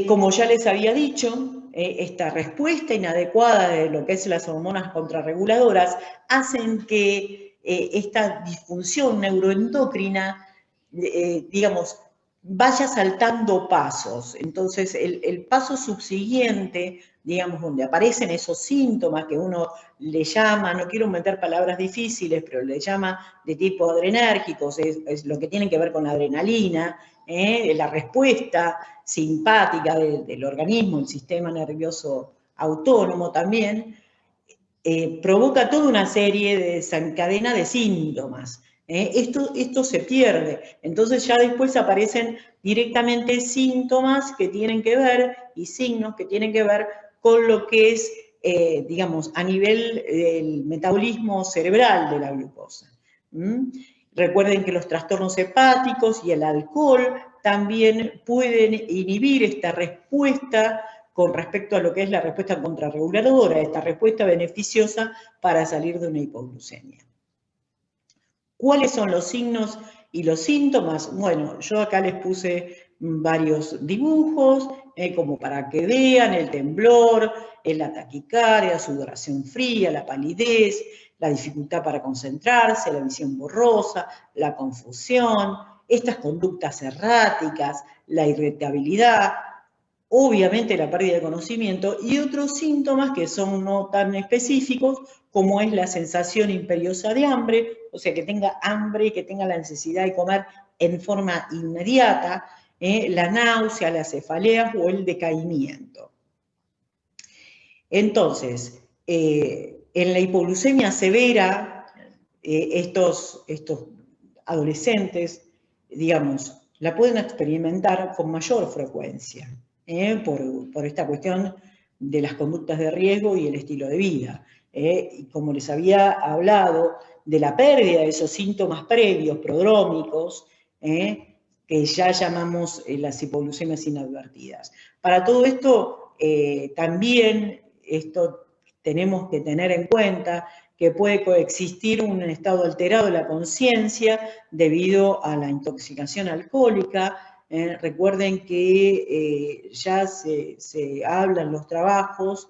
Speaker 2: Como ya les había dicho, esta respuesta inadecuada de lo que es las hormonas contrarreguladoras hacen que esta disfunción neuroendocrina, digamos, vaya saltando pasos. Entonces, el paso subsiguiente, digamos, donde aparecen esos síntomas que uno le llama, no quiero meter palabras difíciles, pero le llama de tipo adrenérgicos, es lo que tiene que ver con la adrenalina, la respuesta simpática del organismo, el sistema nervioso autónomo también, provoca toda una serie de desencadena de síntomas. Esto se pierde. Entonces ya después aparecen directamente síntomas que tienen que ver y signos que tienen que ver con lo que es, digamos, a nivel del metabolismo cerebral de la glucosa. Recuerden que los trastornos hepáticos y el alcohol también pueden inhibir esta respuesta con respecto a lo que es la respuesta contrarreguladora, esta respuesta beneficiosa para salir de una hipoglucemia. ¿Cuáles son los signos y los síntomas? Bueno, yo acá les puse varios dibujos, como para que vean el temblor, la taquicardia, sudoración fría, la palidez, la dificultad para concentrarse, la visión borrosa, la confusión, estas conductas erráticas, la irritabilidad, obviamente la pérdida de conocimiento y otros síntomas que son no tan específicos, como es la sensación imperiosa de hambre, o sea, que tenga hambre, que tenga la necesidad de comer en forma inmediata, la náusea, la cefalea o el decaimiento. Entonces, en la hipoglucemia severa, estos adolescentes, digamos, la pueden experimentar con mayor frecuencia, por esta cuestión de las conductas de riesgo y el estilo de vida. Y como les había hablado, de la pérdida de esos síntomas previos, prodrómicos, que ya llamamos las hipoglucemias inadvertidas. Para todo esto, también tenemos que tener en cuenta que puede coexistir un estado alterado de la conciencia debido a la intoxicación alcohólica. Recuerden que ya se habla en los trabajos,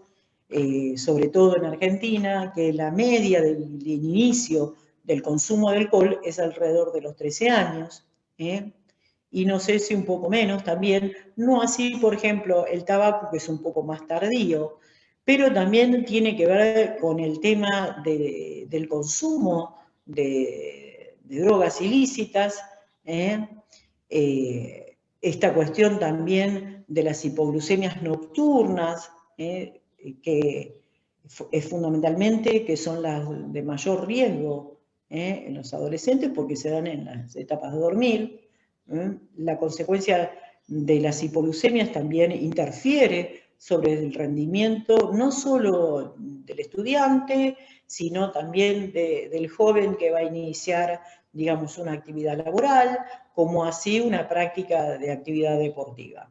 Speaker 2: sobre todo en Argentina, que la media del inicio del consumo de alcohol es alrededor de los 13 años, y no sé si un poco menos también, no así, por ejemplo, el tabaco, que es un poco más tardío, pero también tiene que ver con el tema del consumo de drogas ilícitas, esta cuestión también de las hipoglucemias nocturnas, que es fundamentalmente que son las de mayor riesgo en los adolescentes porque se dan en las etapas de dormir. La consecuencia de las hipoglucemias también interfiere sobre el rendimiento no solo del estudiante, sino también del joven que va a iniciar, digamos, una actividad laboral, como así una práctica de actividad deportiva.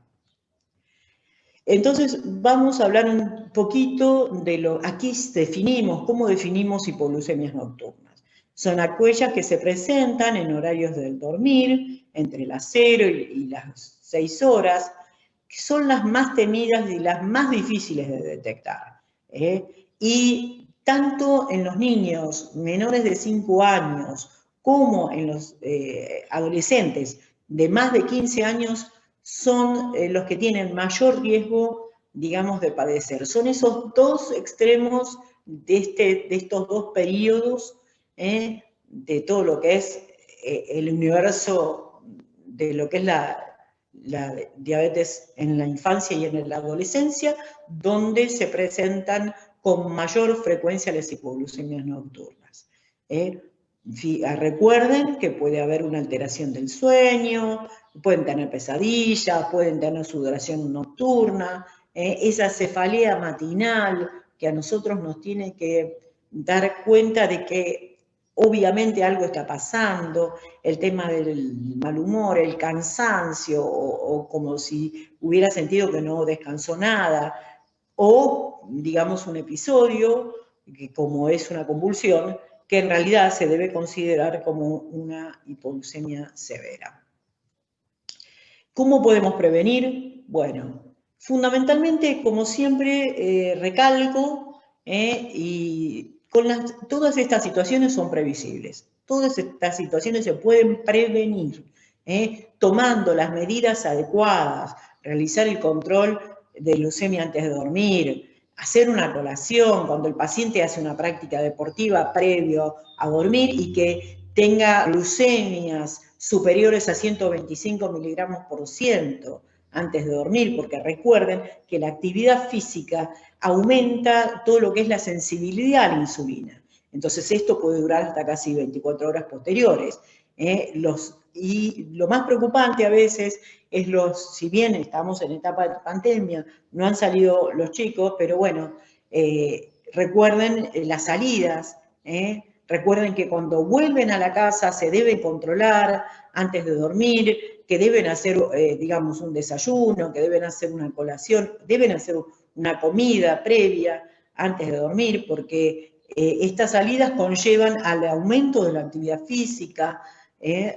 Speaker 2: Entonces, vamos a hablar un poquito de aquí definimos, ¿cómo definimos hipoglucemias nocturnas? Son aquellas que se presentan en horarios del dormir, entre las 0 y las 6 horas, que son las más temidas y las más difíciles de detectar. Y tanto en los niños menores de 5 años como en los adolescentes de más de 15 años, son los que tienen mayor riesgo, digamos, de padecer. Son esos dos extremos de estos dos periodos, de todo lo que es el universo de lo que es la diabetes en la infancia y en la adolescencia, donde se presentan con mayor frecuencia las hipoglucemias nocturnas. recuerden que puede haber una alteración del sueño, pueden tener pesadillas, pueden tener sudoración nocturna, esa cefalea matinal que a nosotros nos tiene que dar cuenta de que obviamente algo está pasando, el tema del mal humor, el cansancio, o como si hubiera sentido que no descansó nada, o digamos un episodio, que como es una convulsión, que en realidad se debe considerar como una hipoglucemia severa. ¿Cómo podemos prevenir? Bueno, fundamentalmente, como siempre, recalco, y todas estas situaciones son previsibles. Todas estas situaciones se pueden prevenir, tomando las medidas adecuadas, realizar el control de glucemia antes de dormir, hacer una colación cuando el paciente hace una práctica deportiva previo a dormir y que tenga glucemias superiores a 125 miligramos por ciento antes de dormir, porque recuerden que la actividad física aumenta todo lo que es la sensibilidad a la insulina. Entonces esto puede durar hasta casi 24 horas posteriores. Y lo más preocupante a veces es si bien estamos en etapa de pandemia, no han salido los chicos, pero bueno, recuerden las salidas, recuerden que cuando vuelven a la casa se deben controlar antes de dormir, que deben hacer, digamos, un desayuno, que deben hacer una colación, deben hacer una comida previa antes de dormir, porque estas salidas conllevan al aumento de la actividad física,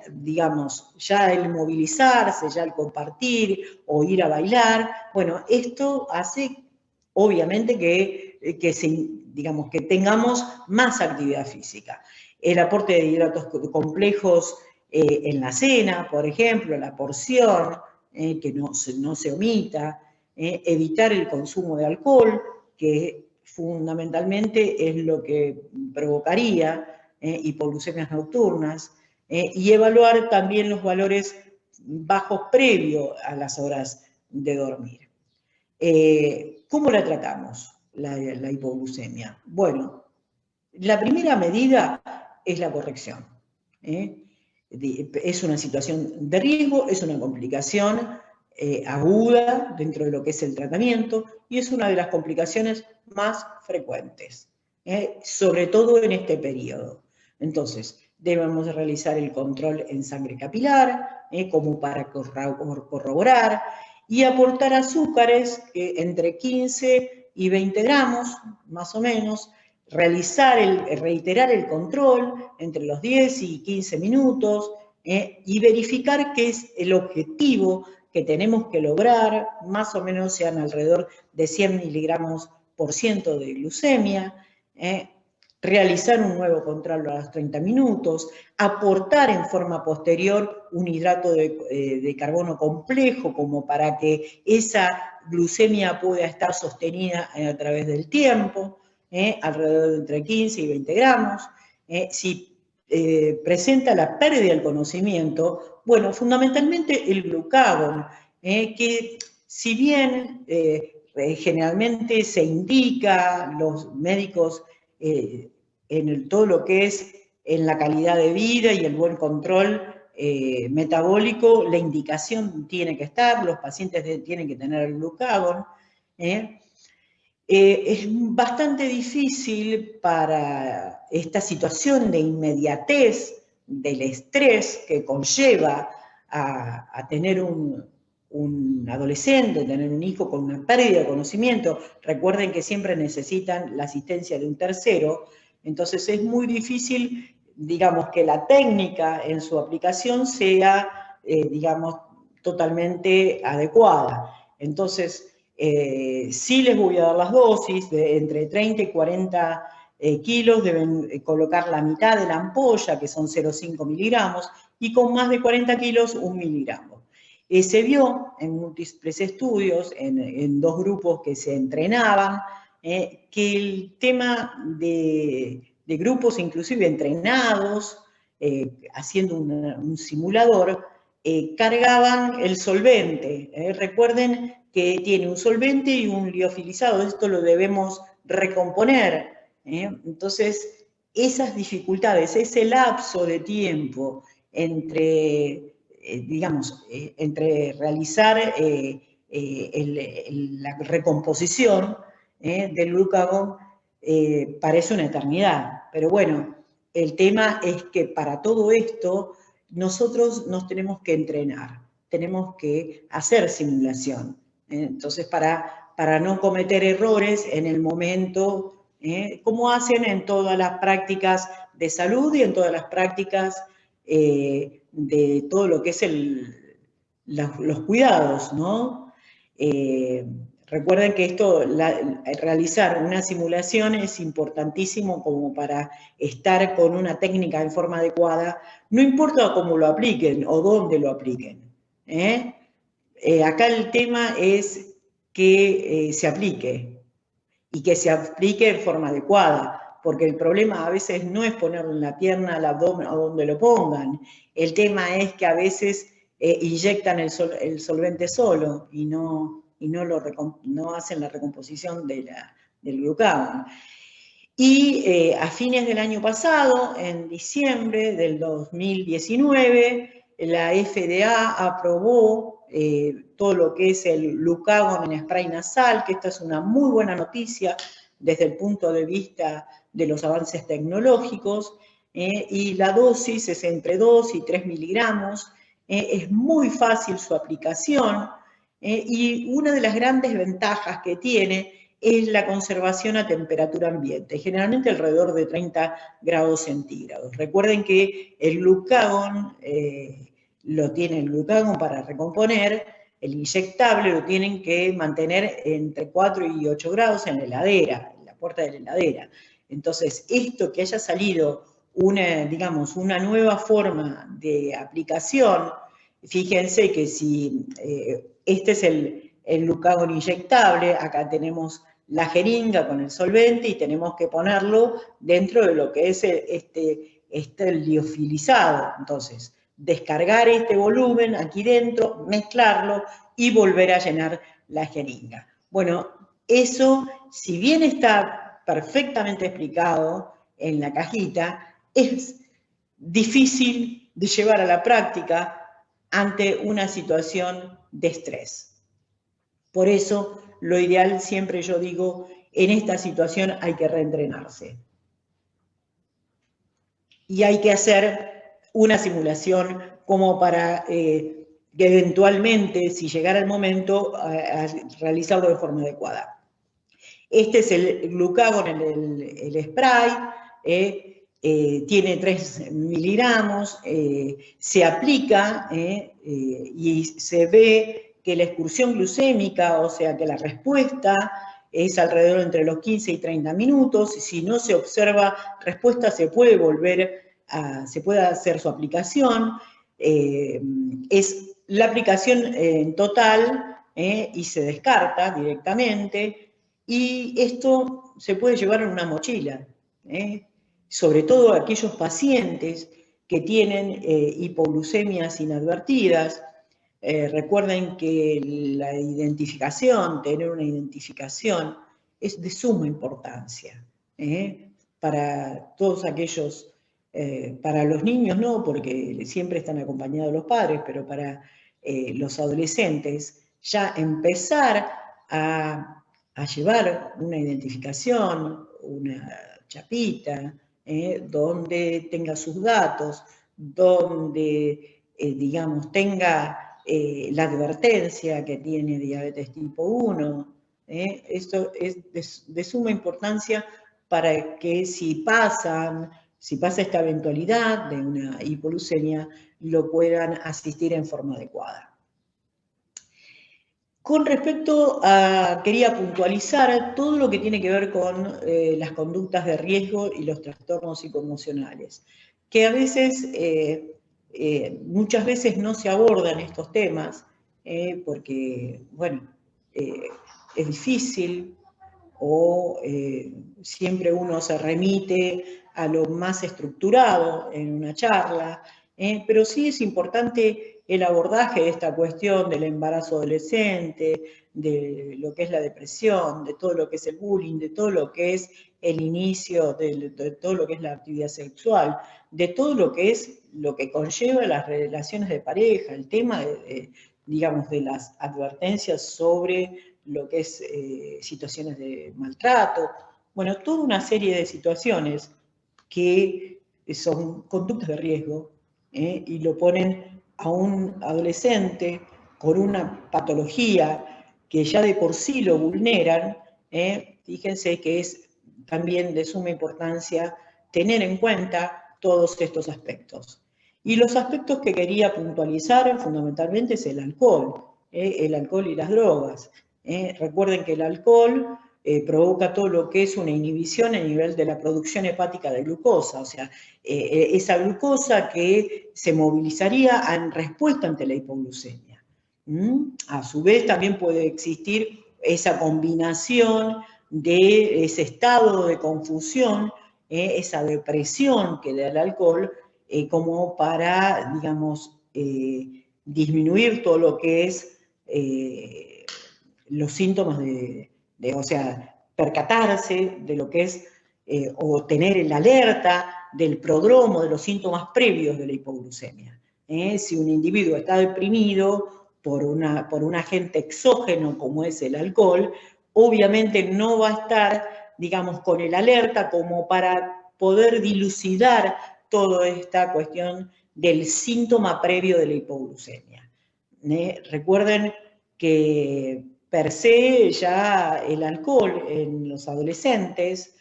Speaker 2: digamos, ya el movilizarse, ya el compartir o ir a bailar. Bueno, esto hace obviamente digamos, que tengamos más actividad física. El aporte de hidratos complejos en la cena, por ejemplo, la porción, que no se omita, evitar el consumo de alcohol, que fundamentalmente es lo que provocaría hipoglucemias nocturnas, y evaluar también los valores bajos previo a las horas de dormir. ¿Cómo la tratamos, la hipoglucemia? Bueno, la primera medida es la corrección. Es una situación de riesgo, es una complicación aguda dentro de lo que es el tratamiento y es una de las complicaciones más frecuentes, sobre todo en este periodo. Entonces, debemos realizar el control en sangre capilar, como para corroborar, y aportar azúcares entre 15 y 20 gramos, más o menos, reiterar el control entre los 10 y 15 minutos, y verificar qué es el objetivo que tenemos que lograr, más o menos sean alrededor de 100 miligramos por ciento de glucemia, realizar un nuevo control a los 30 minutos, aportar en forma posterior un hidrato de carbono complejo como para que esa glucemia pueda estar sostenida a través del tiempo, alrededor de entre 15 y 20 gramos. Si presenta la pérdida del conocimiento, bueno, fundamentalmente el glucagón, que si bien generalmente se indica, los médicos en todo lo que es en la calidad de vida y el buen control metabólico, la indicación tiene que estar, los pacientes tienen que tener el glucagón. Es bastante difícil para esta situación de inmediatez del estrés que conlleva a tener un adolescente, tener un hijo con una pérdida de conocimiento. Recuerden que siempre necesitan la asistencia de un tercero, entonces es muy difícil, digamos, que la técnica en su aplicación sea, digamos, totalmente adecuada. Entonces, sí les voy a dar las dosis, de entre 30 y 40 kilos deben colocar la mitad de la ampolla, que son 0,5 miligramos, y con más de 40 kilos, 1 miligramo. Se vio en múltiples estudios, en dos grupos que se entrenaban, que el tema de grupos inclusive entrenados, haciendo un simulador, cargaban el solvente. Recuerden que tiene un solvente y un liofilizado, esto lo debemos recomponer. Entonces, esas dificultades, ese lapso de tiempo entre, digamos, entre realizar la recomposición del glucagón, parece una eternidad. Pero bueno, el tema es que para todo esto nosotros nos tenemos que entrenar, tenemos que hacer simulación. Entonces, para no cometer errores en el momento, como hacen en todas las prácticas de salud y en todas las prácticas de todo lo que es los cuidados, ¿no? Recuerden que realizar una simulación es importantísimo como para estar con una técnica en forma adecuada, no importa cómo lo apliquen o dónde lo apliquen. Acá el tema es que se aplique y que se aplique en forma adecuada, porque el problema a veces no es ponerlo en la pierna, al abdomen o donde lo pongan. El tema es que a veces inyectan el solvente solo y no hacen la recomposición del glucagón. Y a fines del año pasado, en diciembre del 2019, la FDA aprobó todo lo que es el glucagón en spray nasal, que esta es una muy buena noticia desde el punto de vista de los avances tecnológicos, y la dosis es entre 2 y 3 miligramos, es muy fácil su aplicación, y una de las grandes ventajas que tiene es la conservación a temperatura ambiente, generalmente alrededor de 30 grados centígrados. Recuerden que el glucagón lo tiene el glucagón para recomponer, el inyectable lo tienen que mantener entre 4 y 8 grados en la heladera, en la puerta de la heladera. Entonces, esto que haya salido digamos, una nueva forma de aplicación, fíjense que si este es el glucagón inyectable, acá tenemos la jeringa con el solvente y tenemos que ponerlo dentro de lo que es este liofilizado. Entonces, descargar este volumen aquí dentro, mezclarlo y volver a llenar la jeringa. Bueno, eso, si bien está perfectamente explicado en la cajita, es difícil de llevar a la práctica ante una situación de estrés. Por eso, lo ideal, siempre yo digo, en esta situación hay que reentrenarse. Y hay que hacer una simulación como para que eventualmente, si llegara el momento, a realizarlo de forma adecuada. Este es el glucagón, el spray, tiene 3 miligramos, se aplica y se ve que la excursión glucémica, o sea que la respuesta es alrededor entre los 15 y 30 minutos. Si no se observa respuesta, se puede se puede hacer su aplicación. Es la aplicación en total y se descarta directamente. Y esto se puede llevar en una mochila, sobre todo aquellos pacientes que tienen hipoglucemias inadvertidas. Recuerden que la identificación, tener una identificación, es de suma importancia para todos aquellos, para los niños no, porque siempre están acompañados los padres, pero para los adolescentes, ya empezar a llevar una identificación, una chapita, donde tenga sus datos, donde, digamos, tenga la advertencia que tiene diabetes tipo 1. Esto es de suma importancia para que si pasa esta eventualidad de una hipoglucemia, lo puedan asistir en forma adecuada. Con respecto a, quería puntualizar todo lo que tiene que ver con las conductas de riesgo y los trastornos psicoemocionales, que a veces, muchas veces no se abordan estos temas, porque, bueno, es difícil o siempre uno se remite a lo más estructurado en una charla, pero sí es importante el abordaje de esta cuestión del embarazo adolescente, de lo que es la depresión, de todo lo que es el bullying, de todo lo que es el inicio de todo lo que es la actividad sexual, de todo lo que conlleva las relaciones de pareja, el tema, digamos, de las advertencias sobre lo que es situaciones de maltrato, bueno, toda una serie de situaciones que son conductas de riesgo y lo ponen a un adolescente con una patología que ya de por sí lo vulneran. Fíjense que es también de suma importancia tener en cuenta todos estos aspectos. Y los aspectos que quería puntualizar fundamentalmente es el alcohol y las drogas. Recuerden que el alcohol provoca todo lo que es una inhibición a nivel de la producción hepática de glucosa, o sea, esa glucosa que se movilizaría en respuesta ante la hipoglucemia. A su vez también puede existir esa combinación de ese estado de confusión, esa depresión que da el alcohol, como para, digamos, disminuir todo lo que es los síntomas o sea, percatarse de lo que es, o tener el alerta del prodromo, de los síntomas previos de la hipoglucemia. Si un individuo está deprimido por un agente exógeno como es el alcohol, obviamente no va a estar, digamos, con el alerta como para poder dilucidar toda esta cuestión del síntoma previo de la hipoglucemia. Recuerden que per se ya el alcohol en los adolescentes,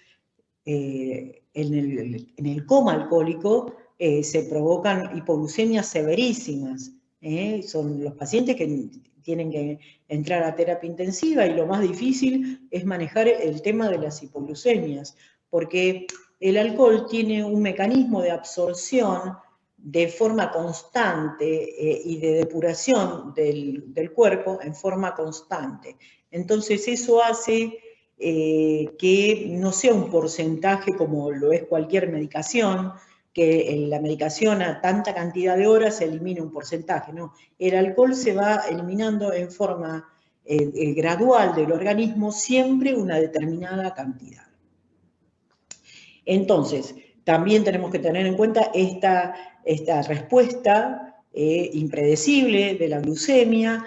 Speaker 2: en el coma alcohólico, se provocan hipoglucemias severísimas. Son los pacientes que tienen que entrar a terapia intensiva y lo más difícil es manejar el tema de las hipoglucemias, porque el alcohol tiene un mecanismo de absorción de forma constante y de depuración del cuerpo en forma constante. Entonces eso hace que no sea un porcentaje como lo es cualquier medicación, que en la medicación a tanta cantidad de horas se elimina un porcentaje, no. El alcohol se va eliminando en forma gradual del organismo siempre una determinada cantidad. Entonces, también tenemos que tener en cuenta esta respuesta impredecible de la glucemia,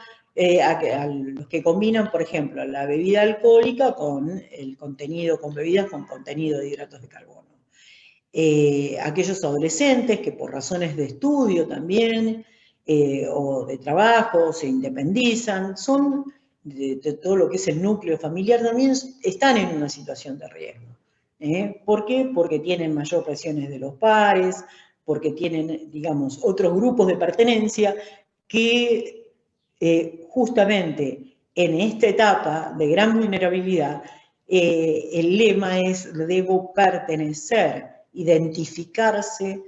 Speaker 2: a los que combinan, por ejemplo, la bebida alcohólica con bebidas con contenido de hidratos de carbono. Aquellos adolescentes que por razones de estudio también o de trabajo se independizan, son de todo lo que es el núcleo familiar también están en una situación de riesgo. ¿Por qué? Porque tienen mayor presiones de los pares, porque tienen, digamos, otros grupos de pertenencia que justamente en esta etapa de gran vulnerabilidad, el lema es debo pertenecer, identificarse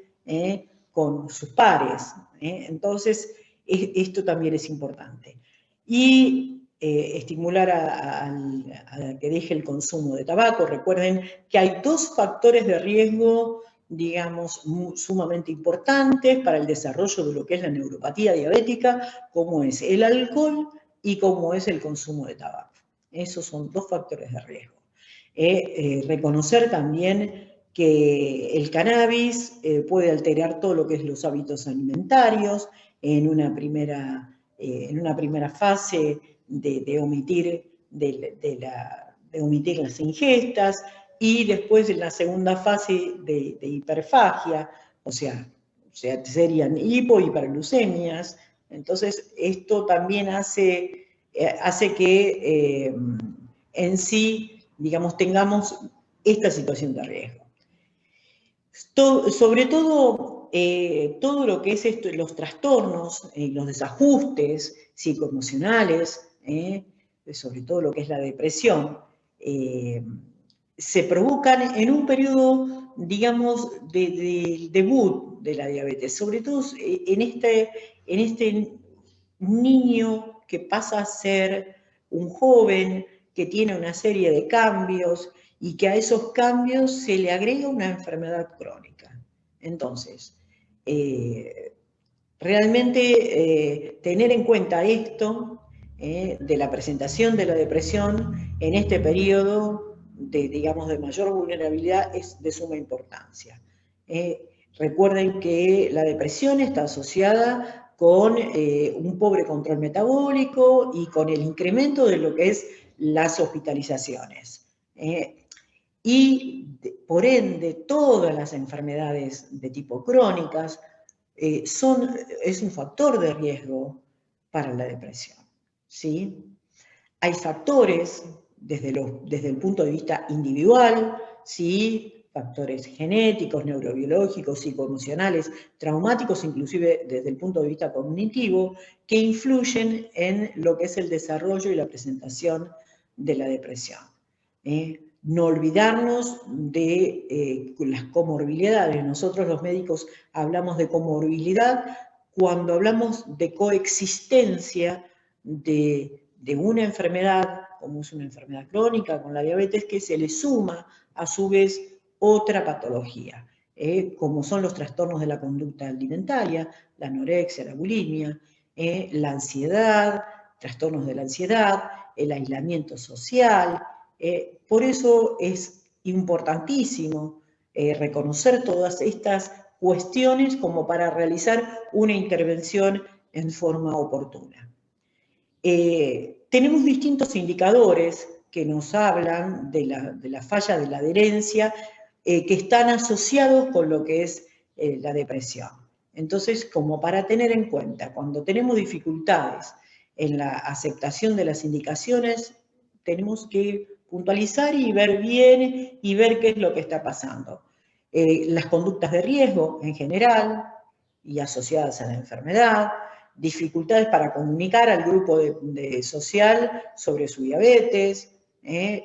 Speaker 2: con sus pares. Entonces, esto también es importante. Y estimular a que deje el consumo de tabaco. Recuerden que hay dos factores de riesgo, digamos, sumamente importantes para el desarrollo de lo que es la neuropatía diabética, como es el alcohol y como es el consumo de tabaco. Esos son dos factores de riesgo. Reconocer también que el cannabis puede alterar todo lo que es los hábitos alimentarios en una primera fase de omitir las ingestas y después en la segunda fase de hiperfagia, o sea, serían hiperglucemias. Entonces, esto también hace que en sí, digamos, tengamos esta situación de riesgo. Sobre todo, todo lo que es los trastornos, los desajustes psicoemocionales, sobre todo lo que es la depresión, se provocan en un periodo, digamos, de debut de la diabetes, sobre todo en este niño que pasa a ser un joven que tiene una serie de cambios y que a esos cambios se le agrega una enfermedad crónica. Entonces, realmente tener en cuenta esto de la presentación de la depresión en este periodo digamos, de mayor vulnerabilidad es de suma importancia. Recuerden que la depresión está asociada con un pobre control metabólico y con el incremento de lo que es las hospitalizaciones. Y por ende, todas las enfermedades de tipo crónicas es un factor de riesgo para la depresión, ¿sí? Hay factores desde el punto de vista individual, ¿sí? Factores genéticos, neurobiológicos, psicoemocionales, traumáticos, inclusive desde el punto de vista cognitivo, que influyen en lo que es el desarrollo y la presentación de la depresión. No olvidarnos de las comorbilidades. Nosotros los médicos hablamos de comorbilidad cuando hablamos de coexistencia de una enfermedad, como es una enfermedad crónica con la diabetes, que se le suma a su vez otra patología, como son los trastornos de la conducta alimentaria, la anorexia, la bulimia, la ansiedad, trastornos de la ansiedad, el aislamiento social. Por eso es importantísimo reconocer todas estas cuestiones como para realizar una intervención en forma oportuna. Tenemos distintos indicadores que nos hablan de la falla de la adherencia que están asociados con lo que es la depresión. Entonces, como para tener en cuenta, cuando tenemos dificultades en la aceptación de las indicaciones, tenemos que puntualizar y ver bien y ver qué es lo que está pasando. Las conductas de riesgo en general y asociadas a la enfermedad, dificultades para comunicar al grupo social sobre su diabetes,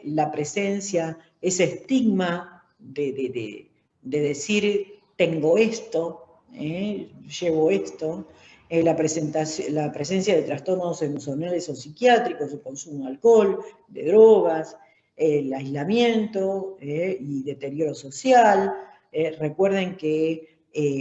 Speaker 2: la presencia, ese estigma de decir tengo esto, llevo esto, la presencia de trastornos emocionales o psiquiátricos, el consumo de alcohol, de drogas, el aislamiento y deterioro social. Recuerden que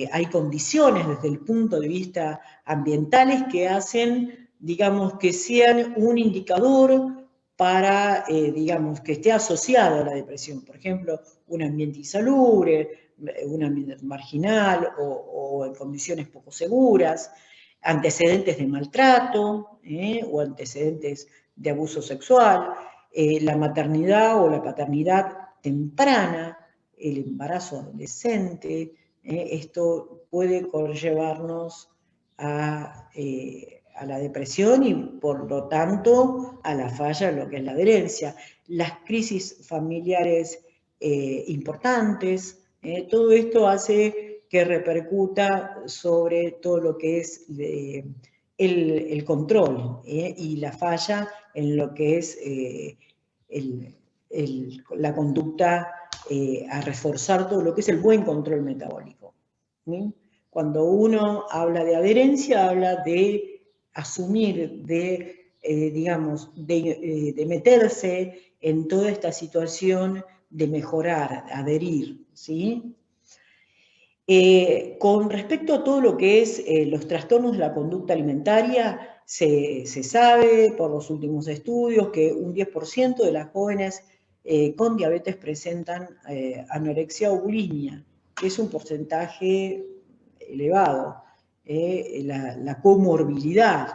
Speaker 2: hay condiciones desde el punto de vista ambientales que hacen, digamos, que sean un indicador para, digamos, que esté asociado a la depresión. Por ejemplo, un ambiente insalubre, un ambiente marginal o en condiciones poco seguras, antecedentes de maltrato o antecedentes de abuso sexual, la maternidad o la paternidad temprana, el embarazo adolescente. Esto puede conllevarnos a la depresión y por lo tanto a la falla en lo que es la adherencia. Las crisis familiares importantes, todo esto hace que repercuta sobre todo lo que es el control y la falla en lo que es la conducta a reforzar todo lo que es el buen control metabólico. ¿Sí? Cuando uno habla de adherencia, habla de asumir, digamos, de meterse en toda esta situación de mejorar, adherir, ¿sí? Con respecto a todo lo que es los trastornos de la conducta alimentaria, se sabe por los últimos estudios que un 10% de las jóvenes con diabetes presentan anorexia o bulimia, que es un porcentaje elevado. La comorbilidad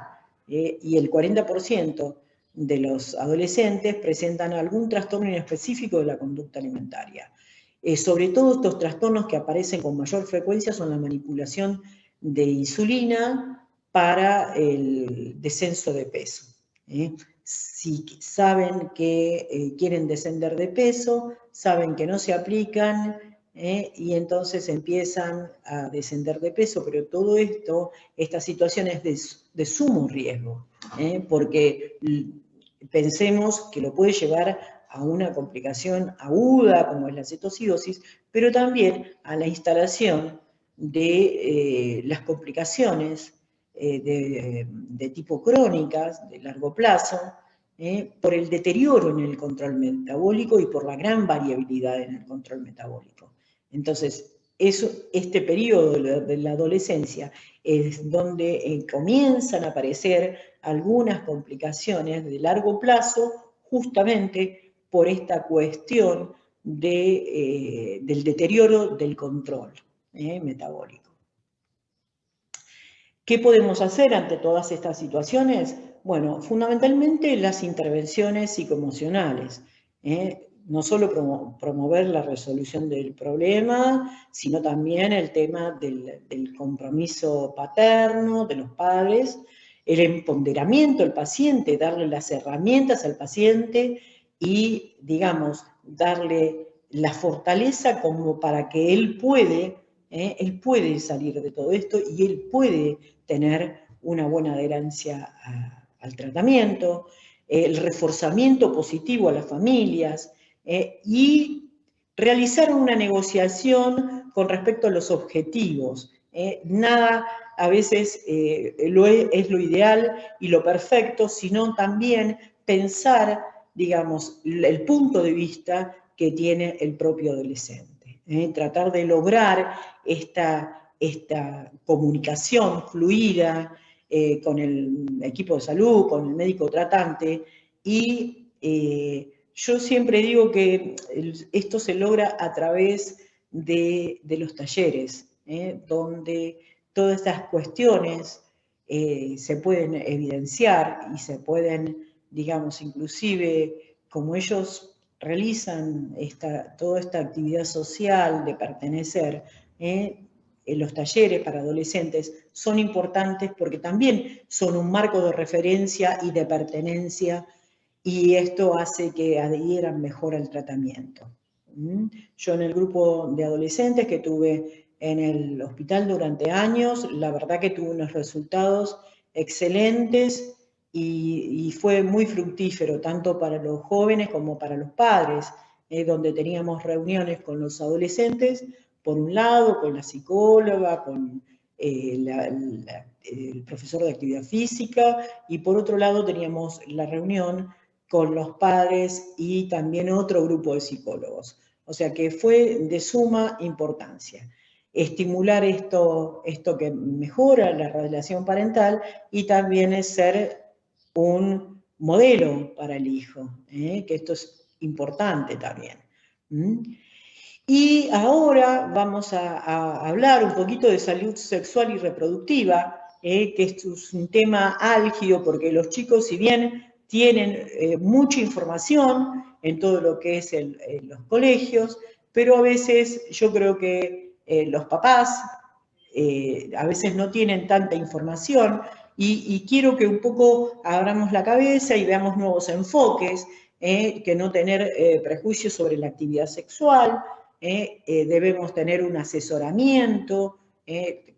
Speaker 2: y el 40% de los adolescentes presentan algún trastorno inespecífico de la conducta alimentaria. Sobre todo estos trastornos que aparecen con mayor frecuencia son la manipulación de insulina para el descenso de peso. Si saben que quieren descender de peso, saben que no se aplican y entonces empiezan a descender de peso, pero todo esto, esta situación es de sumo riesgo, porque pensemos que lo puede llevar a una complicación aguda como es la cetocidosis, pero también a la instalación de las complicaciones de tipo crónicas, de largo plazo, por el deterioro en el control metabólico y por la gran variabilidad en el control metabólico. Entonces, este periodo de la adolescencia es donde comienzan a aparecer algunas complicaciones de largo plazo, justamente por esta cuestión del deterioro del control metabólico. ¿Qué podemos hacer ante todas estas situaciones? Bueno, fundamentalmente las intervenciones psicoemocionales. No solo promover la resolución del problema, sino también el tema del compromiso paterno de los padres, el empoderamiento del paciente, darle las herramientas al paciente y, digamos, darle la fortaleza como para que él puede salir de todo esto y él puede tener una buena adherencia al tratamiento, el reforzamiento positivo a las familias y realizar una negociación con respecto a los objetivos. Nada a veces es lo ideal y lo perfecto, sino también pensar, digamos, el punto de vista que tiene el propio adolescente. Tratar de lograr esta comunicación fluida con el equipo de salud, con el médico tratante, y yo siempre digo que esto se logra a través de los talleres, donde todas estas cuestiones se pueden evidenciar y se pueden, digamos, inclusive como ellos realizan toda esta actividad social de pertenecer, los talleres para adolescentes son importantes porque también son un marco de referencia y de pertenencia, y esto hace que adhieran mejor al tratamiento. Yo en el grupo de adolescentes que tuve en el hospital durante años, la verdad que tuve unos resultados excelentes y fue muy fructífero, tanto para los jóvenes como para los padres, donde teníamos reuniones con los adolescentes, por un lado, con la psicóloga, con el profesor de actividad física, y por otro lado teníamos la reunión con los padres y también otro grupo de psicólogos. O sea que fue de suma importancia estimular esto que mejora la relación parental y también es ser un modelo para el hijo, que esto es importante también. Y ahora vamos a hablar un poquito de salud sexual y reproductiva, que esto es un tema álgido porque los chicos, si bien tienen mucha información en todo lo que es los colegios, pero a veces yo creo que los papás a veces no tienen tanta información y quiero que un poco abramos la cabeza y veamos nuevos enfoques, que no tener prejuicios sobre la actividad sexual, debemos tener un asesoramiento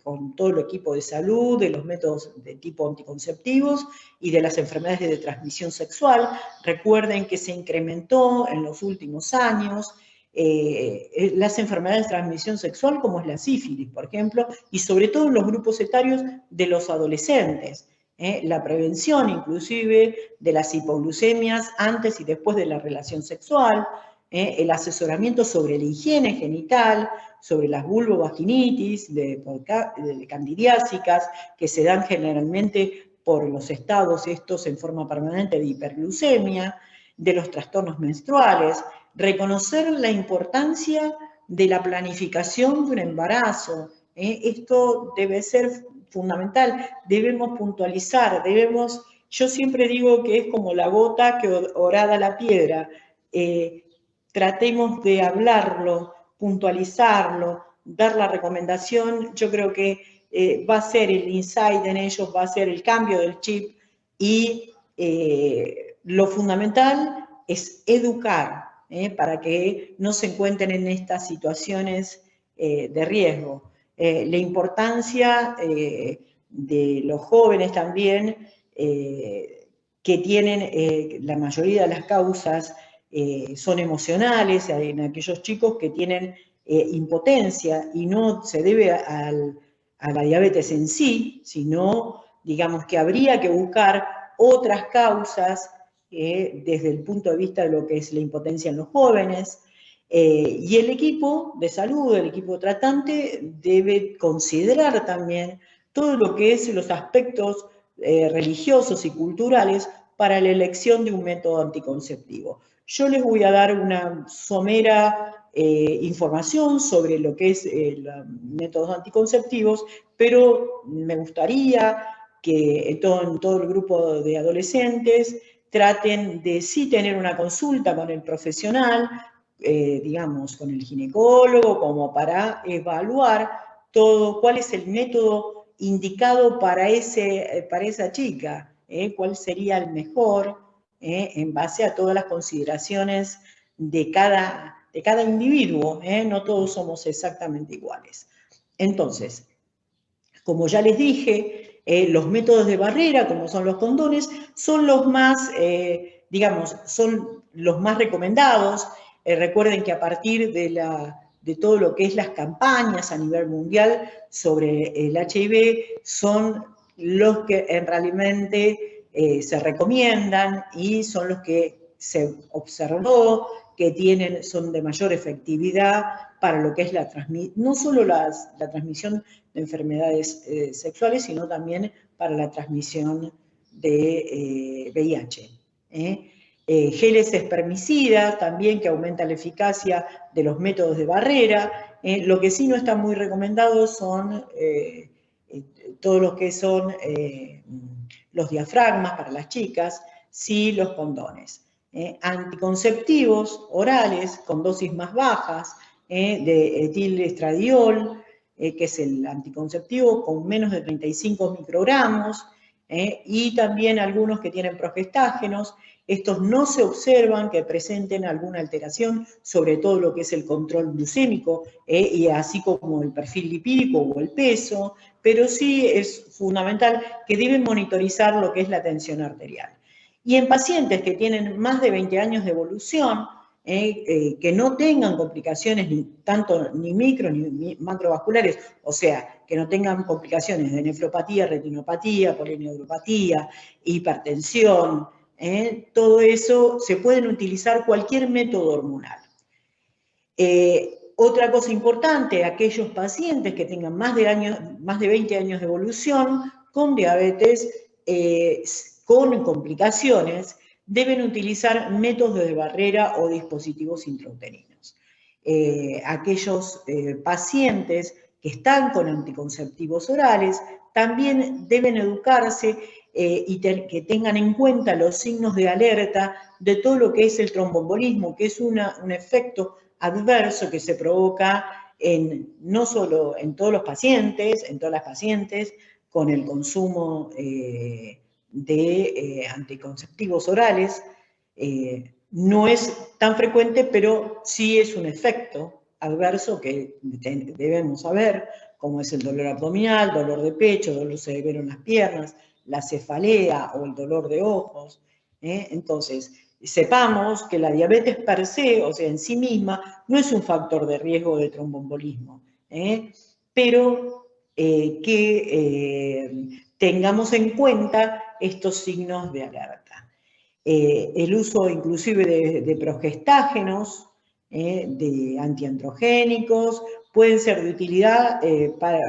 Speaker 2: con todo el equipo de salud, de los métodos de tipo anticonceptivos y de las enfermedades de transmisión sexual. Recuerden que se incrementó en los últimos años las enfermedades de transmisión sexual como es la sífilis, por ejemplo, y sobre todo en los grupos etarios de los adolescentes. La prevención inclusive de las hipoglucemias antes y después de la relación sexual, el asesoramiento sobre la higiene genital, sobre las vulvovaginitis, de candidiásicas, que se dan generalmente por los estados estos en forma permanente de hiperglucemia, de los trastornos menstruales, reconocer la importancia de la planificación de un embarazo. Esto debe ser fundamental, debemos puntualizar, yo siempre digo que es como la gota que horada la piedra, tratemos de hablarlo, puntualizarlo, dar la recomendación. Yo creo que va a ser el insight en ellos, va a ser el cambio del chip y lo fundamental es educar para que no se encuentren en estas situaciones de riesgo. La importancia de los jóvenes también, que tienen la mayoría de las causas son emocionales, en aquellos chicos que tienen impotencia y no se debe a la diabetes en sí, sino, digamos, que habría que buscar otras causas desde el punto de vista de lo que es la impotencia en los jóvenes. Y el equipo de salud, el equipo tratante, debe considerar también todo lo que es los aspectos religiosos y culturales para la elección de un método anticonceptivo. yo les voy a dar una somera información sobre lo que es los métodos anticonceptivos, pero me gustaría que en todo el grupo de adolescentes traten de sí tener una consulta con el profesional, digamos, con el ginecólogo, como para evaluar todo, cuál es el método indicado para esa chica, cuál sería el mejor, en base a todas las consideraciones de cada individuo, no todos somos exactamente iguales. Entonces, como ya les dije, los métodos de barrera, como son los condones, son los más, digamos, son los más recomendados. Recuerden que a partir de todo lo que es las campañas a nivel mundial sobre el HIV, son los que realmente se recomiendan y son los que se observó que son de mayor efectividad para lo que es no solo la transmisión de enfermedades sexuales, sino también para la transmisión de VIH. Geles espermicidas también, que aumentan la eficacia de los métodos de barrera. Lo que sí no está muy recomendado son todo lo que son los diafragmas para las chicas, sí los condones. Anticonceptivos orales con dosis más bajas de etilestradiol, que es el anticonceptivo con menos de 35 microgramos, y también algunos que tienen progestágenos. Estos no se observan que presenten alguna alteración, sobre todo lo que es el control glucémico, y así como el perfil lipídico o el peso, pero sí es fundamental que deben monitorizar lo que es la tensión arterial. Y en pacientes que tienen más de 20 años de evolución, que no tengan complicaciones ni micro ni macrovasculares, o sea, que no tengan complicaciones de nefropatía, retinopatía, polineuropatía, hipertensión, todo eso, se pueden utilizar cualquier método hormonal. Otra cosa importante, aquellos pacientes que tengan más de 20 años de evolución con diabetes, con complicaciones, deben utilizar métodos de barrera o dispositivos intrauterinos. Aquellos pacientes que están con anticonceptivos orales también deben educarse y que tengan en cuenta los signos de alerta de todo lo que es el tromboembolismo, que es un efecto adverso que se provoca no solo en todos los pacientes, en todas las pacientes, con el consumo de anticonceptivos orales. No es tan frecuente, pero sí es un efecto adverso que debemos saber, como es el dolor abdominal, dolor de pecho, dolor severo en las piernas, la cefalea o el dolor de ojos. Entonces, sepamos que la diabetes per se, o sea, en sí misma, no es un factor de riesgo de tromboembolismo, pero que tengamos en cuenta estos signos de alerta. El uso inclusive de progestágenos, de antiandrogénicos, pueden ser de utilidad para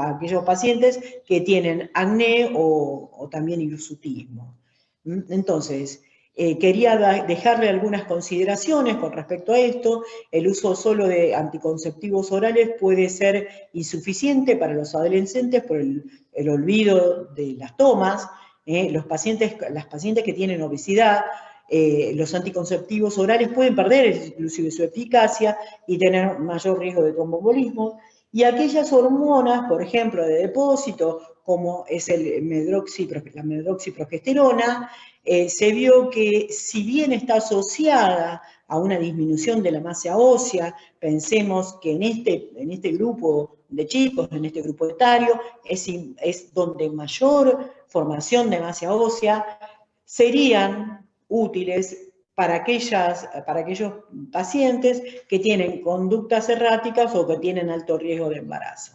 Speaker 2: aquellos pacientes que tienen acné o también hirsutismo. Entonces, quería dejarle algunas consideraciones con respecto a esto. El uso solo de anticonceptivos orales puede ser insuficiente para los adolescentes por el olvido de las tomas. Las pacientes que tienen obesidad, los anticonceptivos orales pueden perder inclusive su eficacia y tener mayor riesgo de tromboembolismo. Y aquellas hormonas, por ejemplo, de depósito, como es la medroxiprogesterona, se vio que si bien está asociada a una disminución de la masa ósea, pensemos que en este grupo de chicos, en este grupo etario, es donde mayor formación de masa ósea, serían útiles para aquellos pacientes que tienen conductas erráticas o que tienen alto riesgo de embarazo.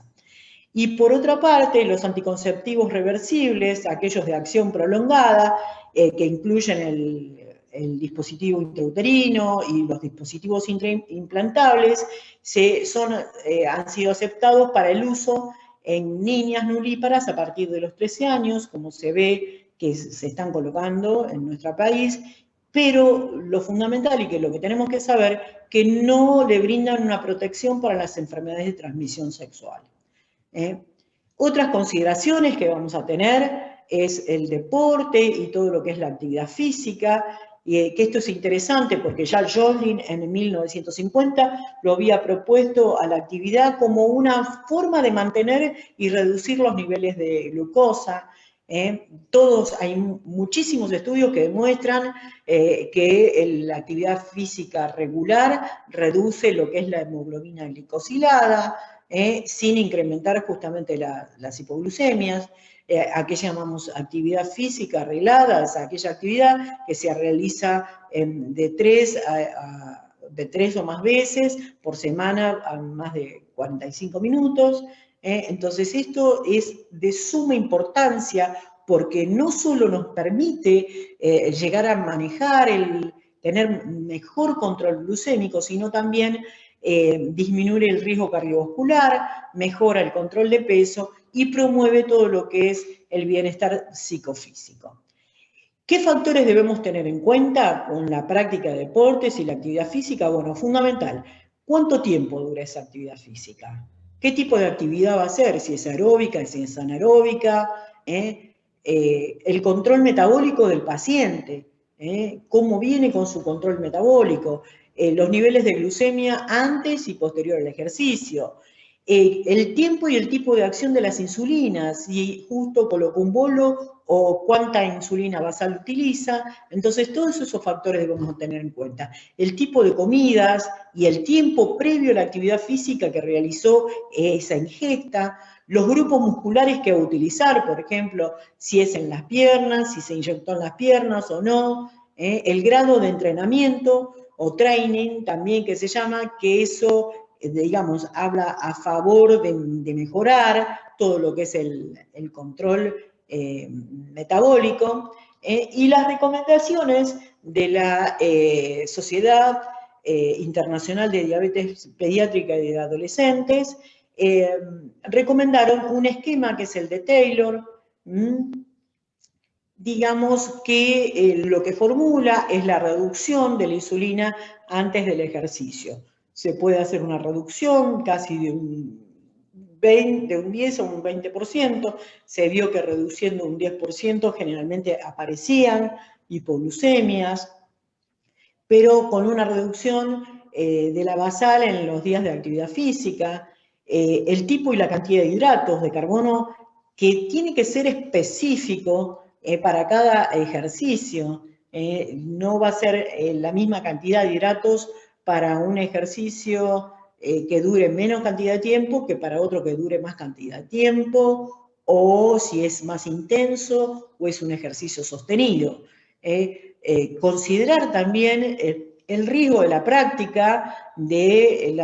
Speaker 2: Y por otra parte, los anticonceptivos reversibles, aquellos de acción prolongada, que incluyen el dispositivo intrauterino y los dispositivos implantables, han sido aceptados para el uso en niñas nulíparas a partir de los 13 años, como se ve que se están colocando en nuestro país, pero lo fundamental y que lo que tenemos que saber, que no le brindan una protección para las enfermedades de transmisión sexual. Otras consideraciones que vamos a tener es el deporte y todo lo que es la actividad física, que esto es interesante porque ya Joslin en 1950 lo había propuesto a la actividad como una forma de mantener y reducir los niveles de glucosa. Hay muchísimos estudios que demuestran que la actividad física regular reduce lo que es la hemoglobina glicosilada, sin incrementar justamente las hipoglucemias. ¿A qué llamamos actividad física arreglada? Es aquella actividad que se realiza de 3 o más veces por semana a más de 45 minutos. Entonces esto es de suma importancia porque no solo nos permite llegar a manejar, tener mejor control glucémico, sino también disminuir el riesgo cardiovascular, mejora el control de peso y promueve todo lo que es el bienestar psicofísico. ¿Qué factores debemos tener en cuenta con la práctica de deportes y la actividad física? Bueno, fundamental, ¿cuánto tiempo dura esa actividad física? ¿Qué tipo de actividad va a ser? Si es aeróbica, si es anaeróbica, el control metabólico del paciente, cómo viene con su control metabólico, los niveles de glucemia antes y posterior al ejercicio, el tiempo y el tipo de acción de las insulinas, si justo colocó un bolo o cuánta insulina basal utiliza. Entonces, todos esos factores debemos tener en cuenta. El tipo de comidas y el tiempo previo a la actividad física que realizó esa ingesta, los grupos musculares que va a utilizar, por ejemplo, si es en las piernas, si se inyectó en las piernas o no, el grado de entrenamiento o training también que se llama, que eso digamos, habla a favor de mejorar todo lo que es el control metabólico, y las recomendaciones de la Sociedad Internacional de Diabetes Pediátrica y de Adolescentes recomendaron un esquema que es el de Taylor. Digamos que lo que formula es la reducción de la insulina antes del ejercicio. Se puede hacer una reducción casi de un 10 a un 20%. Se vio que reduciendo un 10% generalmente aparecían hipoglucemias, pero con una reducción de la basal en los días de actividad física, el tipo y la cantidad de hidratos de carbono que tiene que ser específico para cada ejercicio. No va a ser la misma cantidad de hidratos para un ejercicio que dure menos cantidad de tiempo que para otro que dure más cantidad de tiempo, o si es más intenso o es un ejercicio sostenido. Considerar también el riesgo de la práctica de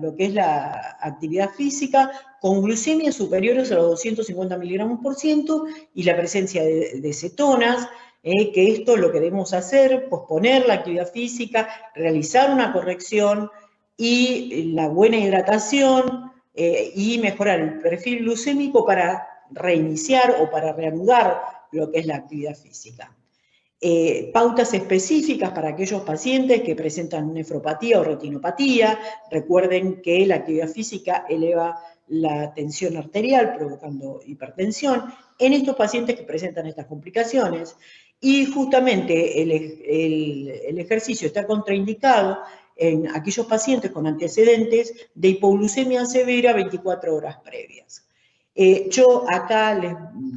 Speaker 2: lo que es la actividad física con glucemias superiores a los 250 miligramos por ciento y la presencia de cetonas, que esto lo que debemos hacer, posponer la actividad física, realizar una corrección y la buena hidratación y mejorar el perfil glucémico para reiniciar o para reanudar lo que es la actividad física. Pautas específicas para aquellos pacientes que presentan nefropatía o retinopatía. Recuerden que la actividad física eleva la tensión arterial, provocando hipertensión en estos pacientes que presentan estas complicaciones. Y justamente el ejercicio está contraindicado en aquellos pacientes con antecedentes de hipoglucemia severa 24 horas previas. Yo acá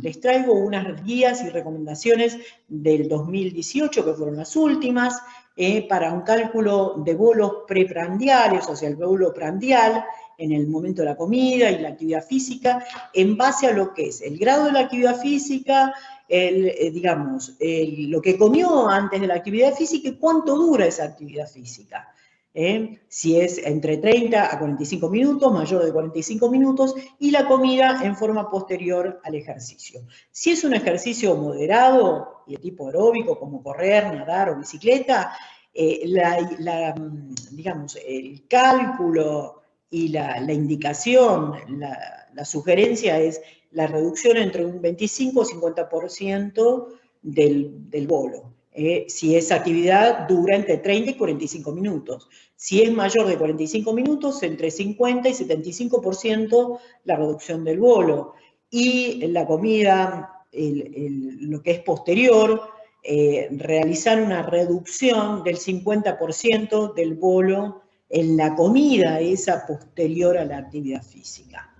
Speaker 2: les traigo unas guías y recomendaciones del 2018, que fueron las últimas, para un cálculo de bolos preprandiales, o sea, el bolo prandial en el momento de la comida y la actividad física, en base a lo que es el grado de la actividad física, lo que comió antes de la actividad física y cuánto dura esa actividad física. Si es entre 30 a 45 minutos, mayor de 45 minutos, y la comida en forma posterior al ejercicio. Si es un ejercicio moderado y de tipo aeróbico, como correr, nadar o bicicleta, el cálculo y la indicación, la sugerencia es la reducción entre un 25 o 50% del bolo. si esa actividad dura entre 30 y 45 minutos. Si es mayor de 45 minutos, entre 50 y 75% la reducción del bolo. Y la comida, lo que es posterior, realizar una reducción del 50% del bolo en la comida, esa posterior a la actividad física.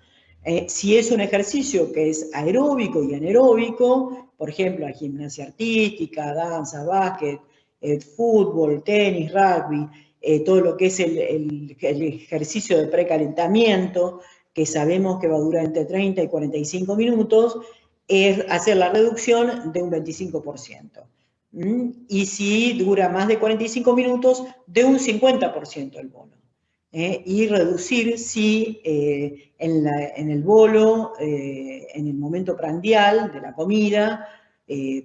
Speaker 2: Si es un ejercicio que es aeróbico y anaeróbico, por ejemplo, la gimnasia artística, danza, básquet, fútbol, tenis, rugby, todo lo que es el ejercicio de precalentamiento, que sabemos que va a durar entre 30 y 45 minutos, es hacer la reducción de un 25%. Y si dura más de 45 minutos, de un 50% el bono. Y reducir, sí, en el bolo, en el momento prandial de la comida,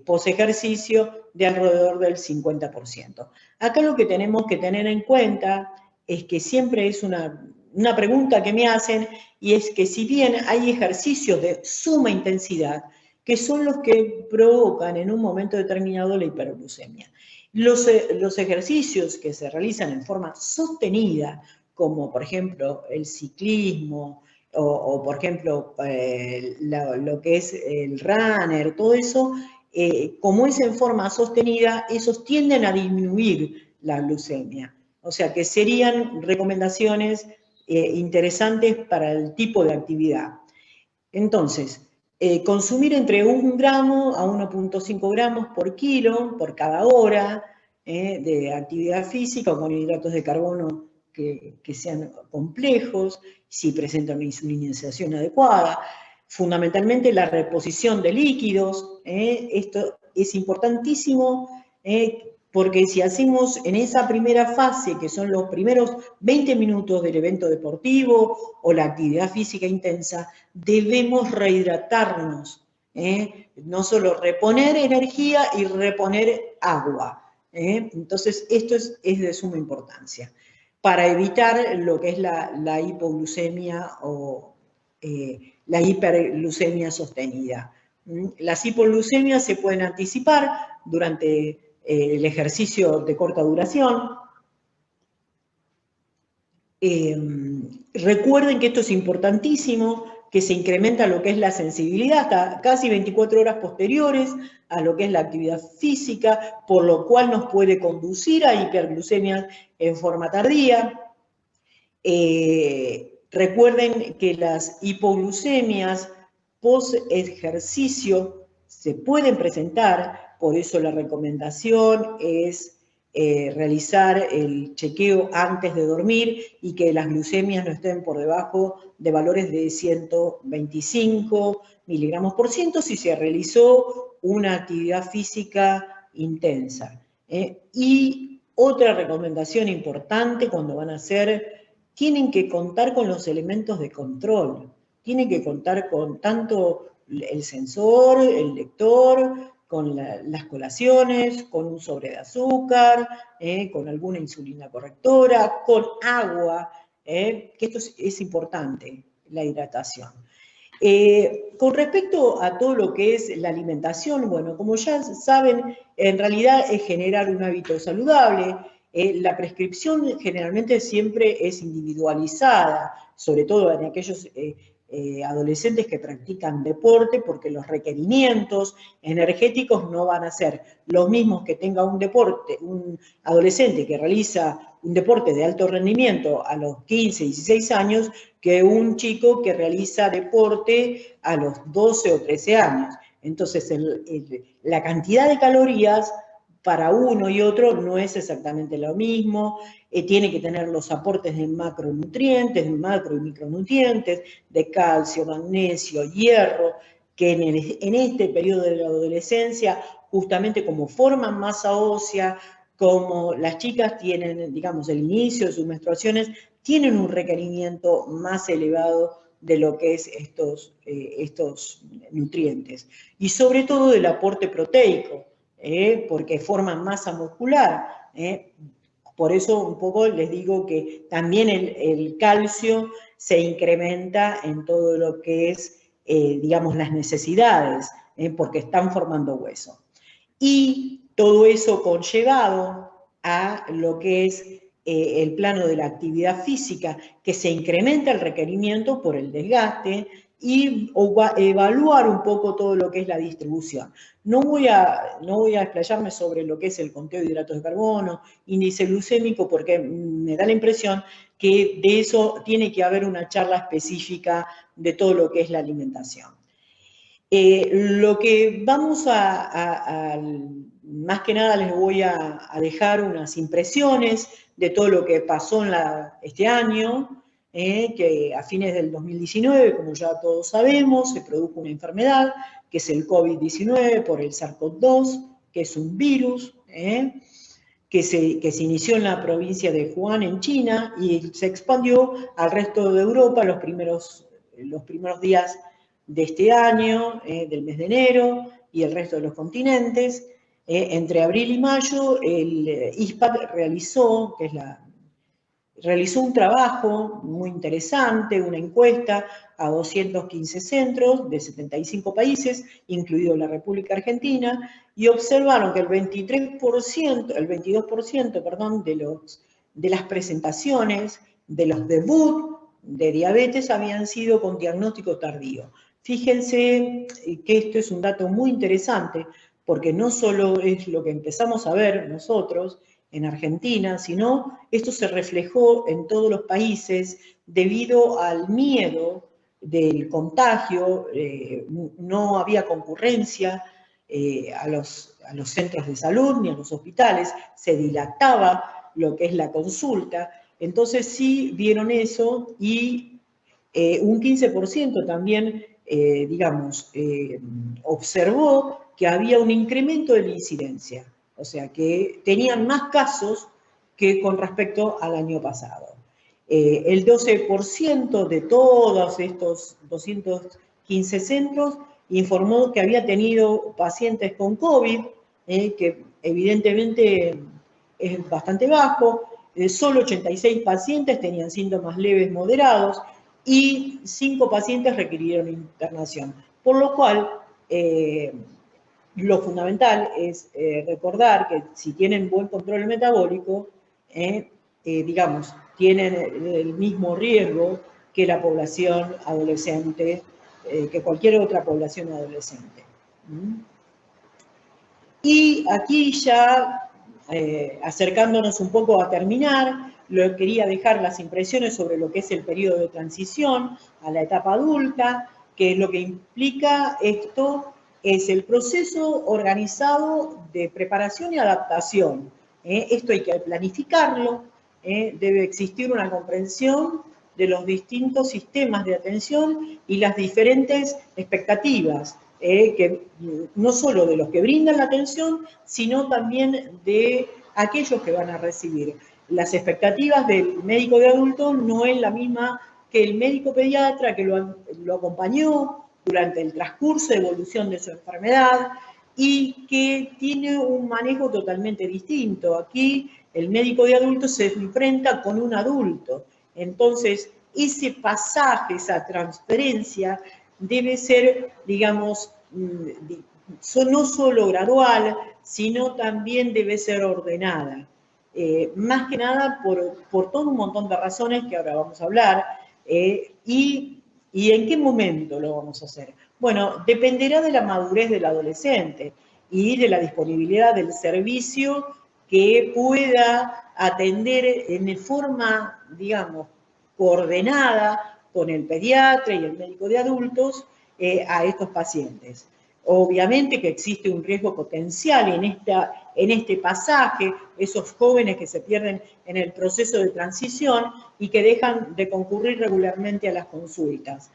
Speaker 2: post ejercicio, de alrededor del 50%. Acá lo que tenemos que tener en cuenta es que siempre es una pregunta que me hacen, y es que si bien hay ejercicios de suma intensidad, que son los que provocan en un momento determinado la hiperglucemia. Los ejercicios que se realizan en forma sostenida, como por ejemplo el ciclismo, o por ejemplo lo que es el runner, todo eso, como es en forma sostenida, esos tienden a disminuir la glucemia. O sea que serían recomendaciones interesantes para el tipo de actividad. Entonces, consumir entre 1 gramo a 1,5 gramos por kilo por cada hora de actividad física, con hidratos de carbono que sean complejos, si presenta una insulinización adecuada. Fundamentalmente la reposición de líquidos, esto es importantísimo, porque si hacemos en esa primera fase, que son los primeros 20 minutos del evento deportivo o la actividad física intensa, debemos rehidratarnos, no solo reponer energía y reponer agua. Entonces, esto es de suma importancia para evitar lo que es la hipoglucemia o la hiperglucemia sostenida. Las hipoglucemias se pueden anticipar durante el ejercicio de corta duración. Recuerden que esto es importantísimo, que se incrementa lo que es la sensibilidad hasta casi 24 horas posteriores a lo que es la actividad física, por lo cual nos puede conducir a hiperglucemias en forma tardía. Recuerden que las hipoglucemias post ejercicio se pueden presentar, por eso la recomendación es realizar el chequeo antes de dormir y que las glucemias no estén por debajo de valores de 125 miligramos por ciento si se realizó una actividad física intensa. Y otra recomendación importante cuando van a hacer, tienen que contar con los elementos de control, tienen que contar con tanto el sensor, el lector, con las colaciones, con un sobre de azúcar, con alguna insulina correctora, con agua, que esto es importante, la hidratación. Con respecto a todo lo que es la alimentación, bueno, como ya saben, en realidad es generar un hábito saludable. La prescripción generalmente siempre es individualizada, sobre todo en aquellos adolescentes que practican deporte, porque los requerimientos energéticos no van a ser los mismos que tenga un adolescente que realiza un deporte de alto rendimiento a los 15, 16 años, que un chico que realiza deporte a los 12 o 13 años. Entonces, la cantidad de calorías para uno y otro no es exactamente lo mismo, tiene que tener los aportes de macronutrientes, de macro y micronutrientes, de calcio, magnesio, hierro, que en este periodo de la adolescencia, justamente como forman masa ósea, como las chicas tienen, digamos, el inicio de sus menstruaciones, tienen un requerimiento más elevado de lo que es estos nutrientes. Y sobre todo del aporte proteico, porque forman masa muscular. Por eso un poco les digo que también el calcio se incrementa en todo lo que es, digamos, las necesidades, porque están formando hueso. Y todo eso conllevado a lo que es el plano de la actividad física, que se incrementa el requerimiento por el desgaste, y evaluar un poco todo lo que es la distribución. No voy a explayarme sobre lo que es el conteo de hidratos de carbono, índice glucémico, porque me da la impresión que de eso tiene que haber una charla específica de todo lo que es la alimentación. Lo que vamos más que nada les voy a dejar unas impresiones de todo lo que pasó este año, que a fines del 2019, como ya todos sabemos, se produjo una enfermedad, que es el COVID-19 por el SARS-CoV-2, que es un virus, que se inició en la provincia de Wuhan, en China, y se expandió al resto de Europa los primeros días de este año, del mes de enero, y el resto de los continentes. Entre abril y mayo, el ISPAC realizó un trabajo muy interesante, una encuesta a 215 centros de 75 países, incluido la República Argentina, y observaron que el 22%, de las presentaciones, de los debut de diabetes habían sido con diagnóstico tardío. Fíjense que esto es un dato muy interesante, porque no solo es lo que empezamos a ver nosotros en Argentina, sino esto se reflejó en todos los países debido al miedo del contagio, no había concurrencia a los centros de salud ni a los hospitales, se dilataba lo que es la consulta, entonces sí vieron eso y un 15% también, observó que había un incremento de la incidencia, o sea que tenían más casos que con respecto al año pasado. El 12% de todos estos 215 centros informó que había tenido pacientes con COVID, que evidentemente es bastante bajo. Solo 86 pacientes tenían síntomas leves moderados y 5 pacientes requirieron internación. Por lo cual, lo fundamental es recordar que si tienen buen control metabólico, tienen el mismo riesgo que la población adolescente, que cualquier otra población adolescente. Y aquí ya, acercándonos un poco a terminar, quería dejar las impresiones sobre lo que es el periodo de transición a la etapa adulta, que es lo que implica esto, es el proceso organizado de preparación y adaptación. Esto hay que planificarlo, debe existir una comprensión de los distintos sistemas de atención y las diferentes expectativas, que no solo de los que brindan la atención, sino también de aquellos que van a recibir. Las expectativas del médico de adultos no es la misma que el médico pediatra que lo acompañó durante el transcurso de evolución de su enfermedad y que tiene un manejo totalmente distinto. Aquí el médico de adultos se enfrenta con un adulto. Entonces, ese pasaje, esa transferencia, debe ser, no solo gradual, sino también debe ser ordenada. Más que nada por todo un montón de razones que ahora vamos a hablar. ¿Y en qué momento lo vamos a hacer? Bueno, dependerá de la madurez del adolescente y de la disponibilidad del servicio que pueda atender en forma, coordinada con el pediatra y el médico de adultos a estos pacientes. Obviamente que existe un riesgo potencial en este pasaje, esos jóvenes que se pierden en el proceso de transición y que dejan de concurrir regularmente a las consultas,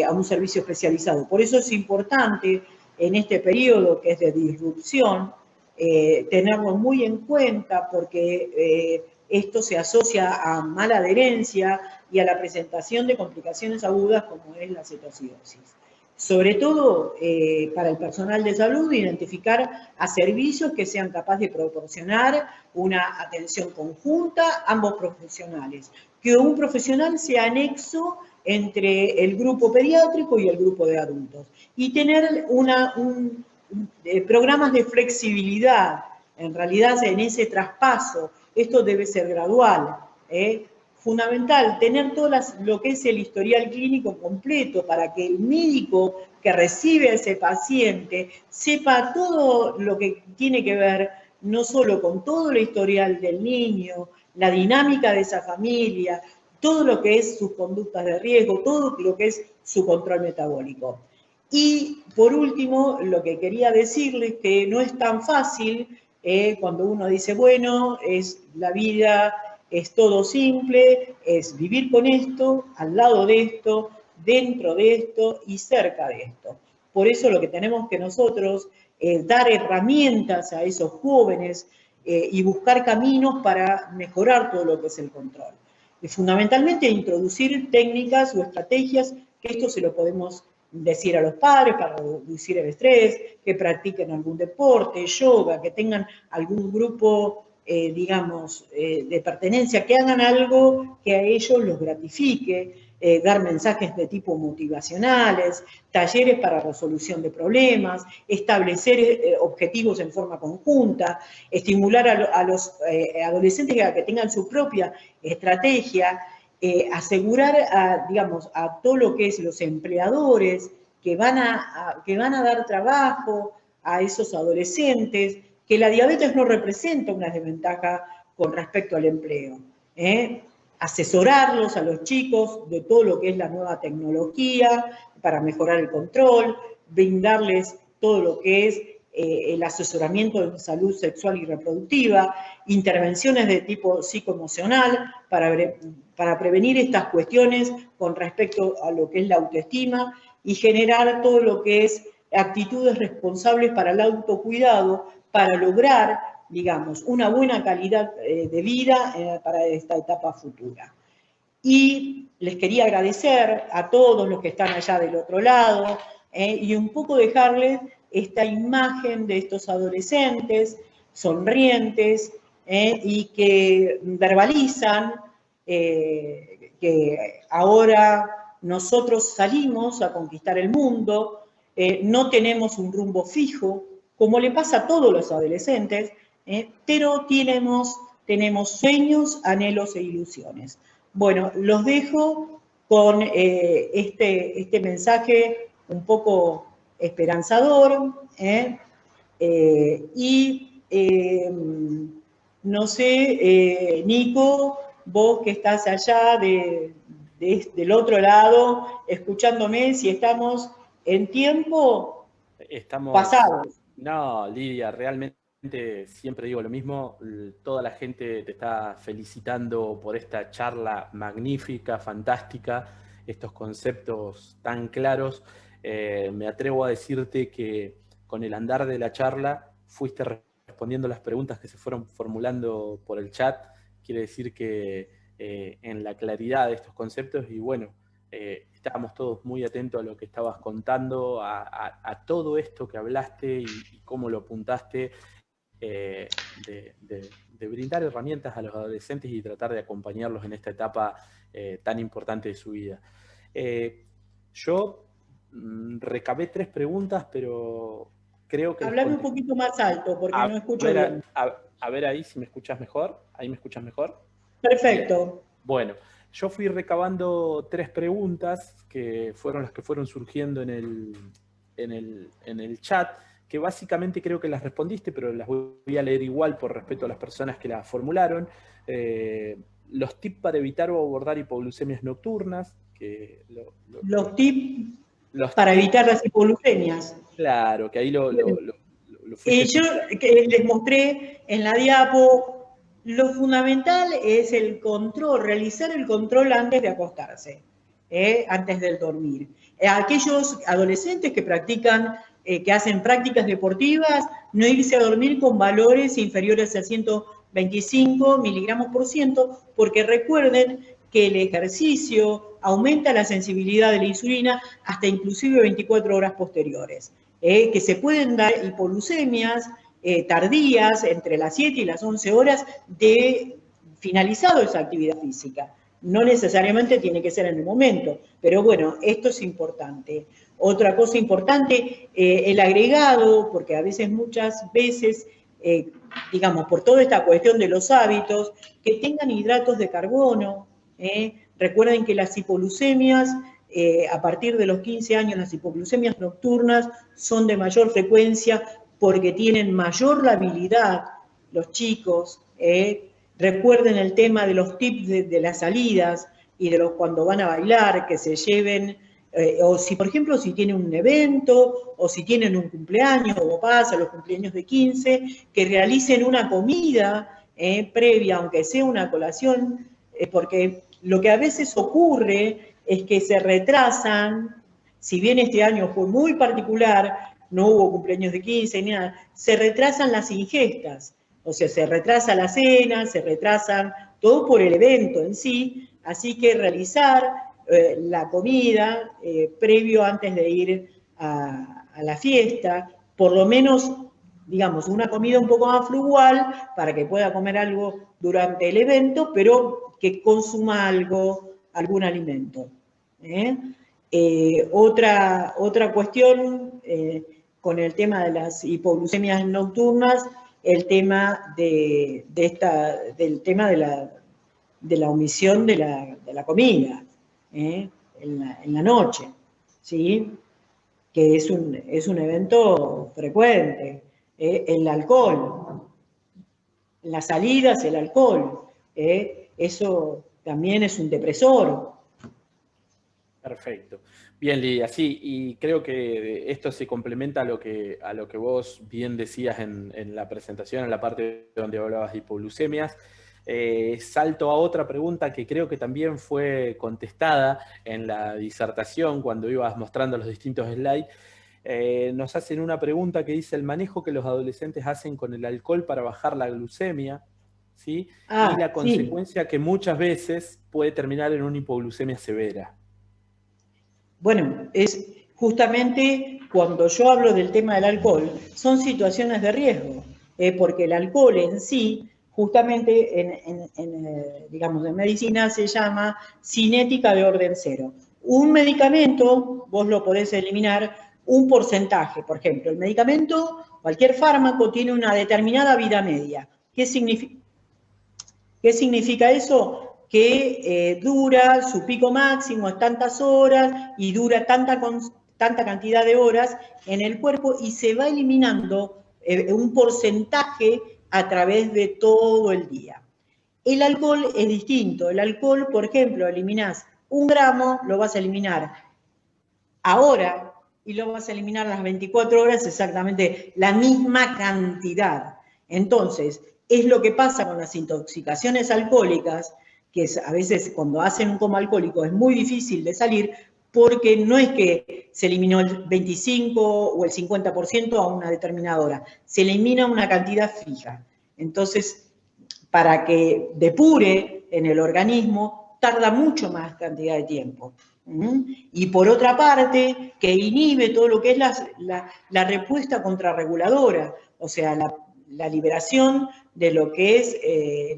Speaker 2: a un servicio especializado. Por eso es importante en este periodo que es de disrupción, tenerlo muy en cuenta porque esto se asocia a mala adherencia y a la presentación de complicaciones agudas como es la cetoacidosis. Sobre todo para el personal de salud, identificar a servicios que sean capaces de proporcionar una atención conjunta a ambos profesionales. Que un profesional sea anexo entre el grupo pediátrico y el grupo de adultos. Y tener programas de flexibilidad En realidad, en ese traspaso, esto debe ser gradual, fundamental, tener todo lo que es el historial clínico completo para que el médico que recibe a ese paciente sepa todo lo que tiene que ver no solo con todo el historial del niño, la dinámica de esa familia, todo lo que es sus conductas de riesgo, todo lo que es su control metabólico. Y por último, lo que quería decirles que no es tan fácil cuando uno dice, bueno, es la vida, es todo simple, es vivir con esto, al lado de esto, dentro de esto y cerca de esto. Por eso lo que tenemos que nosotros dar herramientas a esos jóvenes y buscar caminos para mejorar todo lo que es el control. Y fundamentalmente introducir técnicas o estrategias, que esto se lo podemos decir a los padres para reducir el estrés, que practiquen algún deporte, yoga, que tengan algún grupo, digamos, de pertenencia, que hagan algo que a ellos los gratifique, dar mensajes de tipo motivacionales, talleres para resolución de problemas, establecer objetivos en forma conjunta, estimular a los adolescentes a que tengan su propia estrategia, asegurar, digamos, a todo lo que es los empleadores que van a dar trabajo a esos adolescentes, que la diabetes no representa una desventaja con respecto al empleo. Asesorarlos a los chicos de todo lo que es la nueva tecnología para mejorar el control, brindarles todo lo que es el asesoramiento en salud sexual y reproductiva, intervenciones de tipo psicoemocional para prevenir estas cuestiones con respecto a lo que es la autoestima y generar todo lo que es actitudes responsables para el autocuidado, para lograr, digamos, una buena calidad de vida para esta etapa futura. Y les quería agradecer a todos los que están allá del otro lado y un poco dejarles esta imagen de estos adolescentes sonrientes y que verbalizan que ahora nosotros salimos a conquistar el mundo, no tenemos un rumbo fijo, como le pasa a todos los adolescentes, pero tenemos sueños, anhelos e ilusiones. Bueno, los dejo con este mensaje un poco esperanzador, y no sé, Nico, vos que estás allá del otro lado, escuchándome, si estamos en tiempo pasado.
Speaker 1: No, Lidia, realmente siempre digo lo mismo, toda la gente te está felicitando por esta charla magnífica, fantástica, estos conceptos tan claros. Me atrevo a decirte que con el andar de la charla fuiste respondiendo las preguntas que se fueron formulando por el chat. Quiere decir que en la claridad de estos conceptos, y bueno, estábamos todos muy atentos a lo que estabas contando, a todo esto que hablaste y cómo lo apuntaste, de brindar herramientas a los adolescentes y tratar de acompañarlos en esta etapa tan importante de su vida. Yo recabé 3 preguntas, pero creo que...
Speaker 2: Hablame un poquito más alto, porque no escucho bien.
Speaker 1: A ver ahí si me escuchas mejor. ¿Ahí me escuchas mejor?
Speaker 2: Perfecto.
Speaker 1: Bien. Bueno, yo fui recabando 3 preguntas que fueron las que fueron surgiendo en el chat, que básicamente creo que las respondiste, pero las voy a leer igual por respeto a las personas que las formularon. Los tips para evitar o abordar hipoglucemias nocturnas.
Speaker 2: Los tips para evitar las hipoglucemias.
Speaker 1: Claro, que ahí lo
Speaker 2: yo les mostré en la diapo, lo fundamental es el control, realizar el control antes de acostarse, antes del dormir. Aquellos adolescentes que practican, que hacen prácticas deportivas, no irse a dormir con valores inferiores a 125 miligramos por ciento, porque recuerden que el ejercicio aumenta la sensibilidad de la insulina hasta inclusive 24 horas posteriores. Que se pueden dar hipoglucemias tardías entre las 7 y las 11 horas de finalizado esa actividad física. No necesariamente tiene que ser en el momento, pero bueno, esto es importante. Otra cosa importante, el agregado, porque muchas veces digamos, por toda esta cuestión de los hábitos, que tengan hidratos de carbono. Recuerden que las hipoglucemias, a partir de los 15 años, las hipoglucemias nocturnas son de mayor frecuencia porque tienen mayor labilidad los chicos. Recuerden el tema de los tips de las salidas y de los cuando van a bailar, que se lleven, o si, por ejemplo, si tienen un evento, o si tienen un cumpleaños, como pasa, los cumpleaños de 15, que realicen una comida previa, aunque sea una colación, porque lo que a veces ocurre es que se retrasan, si bien este año fue muy particular, no hubo cumpleaños de 15 ni nada, se retrasan las ingestas, o sea, se retrasa la cena, se retrasan todo por el evento en sí, así que realizar la comida previo antes de ir a la fiesta, por lo menos, digamos, una comida un poco más frugal para que pueda comer algo durante el evento, pero que consuma algo, algún alimento. Otra cuestión con el tema de las hipoglucemias nocturnas, el tema del tema de la omisión de la comida en la noche, ¿sí? Que es un evento frecuente. El alcohol, las salidas, el alcohol, eso también es un depresor.
Speaker 1: Perfecto. Bien, Lidia, sí, y creo que esto se complementa a lo que vos bien decías en la presentación, en la parte donde hablabas de hipoglucemias. Salto a otra pregunta que creo que también fue contestada en la disertación cuando ibas mostrando los distintos slides. Nos hacen una pregunta que dice: el manejo que los adolescentes hacen con el alcohol para bajar la glucemia, ¿sí? Y la consecuencia que muchas veces puede terminar en una hipoglucemia severa.
Speaker 2: Bueno, es justamente cuando yo hablo del tema del alcohol, son situaciones de riesgo, porque el alcohol en sí, justamente digamos, en medicina se llama cinética de orden cero. Un medicamento, vos lo podés eliminar un porcentaje, por ejemplo, el medicamento, cualquier fármaco tiene una determinada vida media. ¿Qué significa eso? Que dura su pico máximo es tantas horas y dura tanta cantidad de horas en el cuerpo y se va eliminando un porcentaje a través de todo el día. El alcohol es distinto. El alcohol, por ejemplo, eliminás 1 gramo, lo vas a eliminar ahora y lo vas a eliminar a las 24 horas exactamente la misma cantidad. Entonces, es lo que pasa con las intoxicaciones alcohólicas, que a veces cuando hacen un coma alcohólico es muy difícil de salir, porque no es que se eliminó el 25 o el 50% a una determinada hora, se elimina una cantidad fija. Entonces, para que depure en el organismo, tarda mucho más cantidad de tiempo. Y por otra parte, que inhibe todo lo que es la respuesta contrarreguladora, o sea, la liberación de lo que es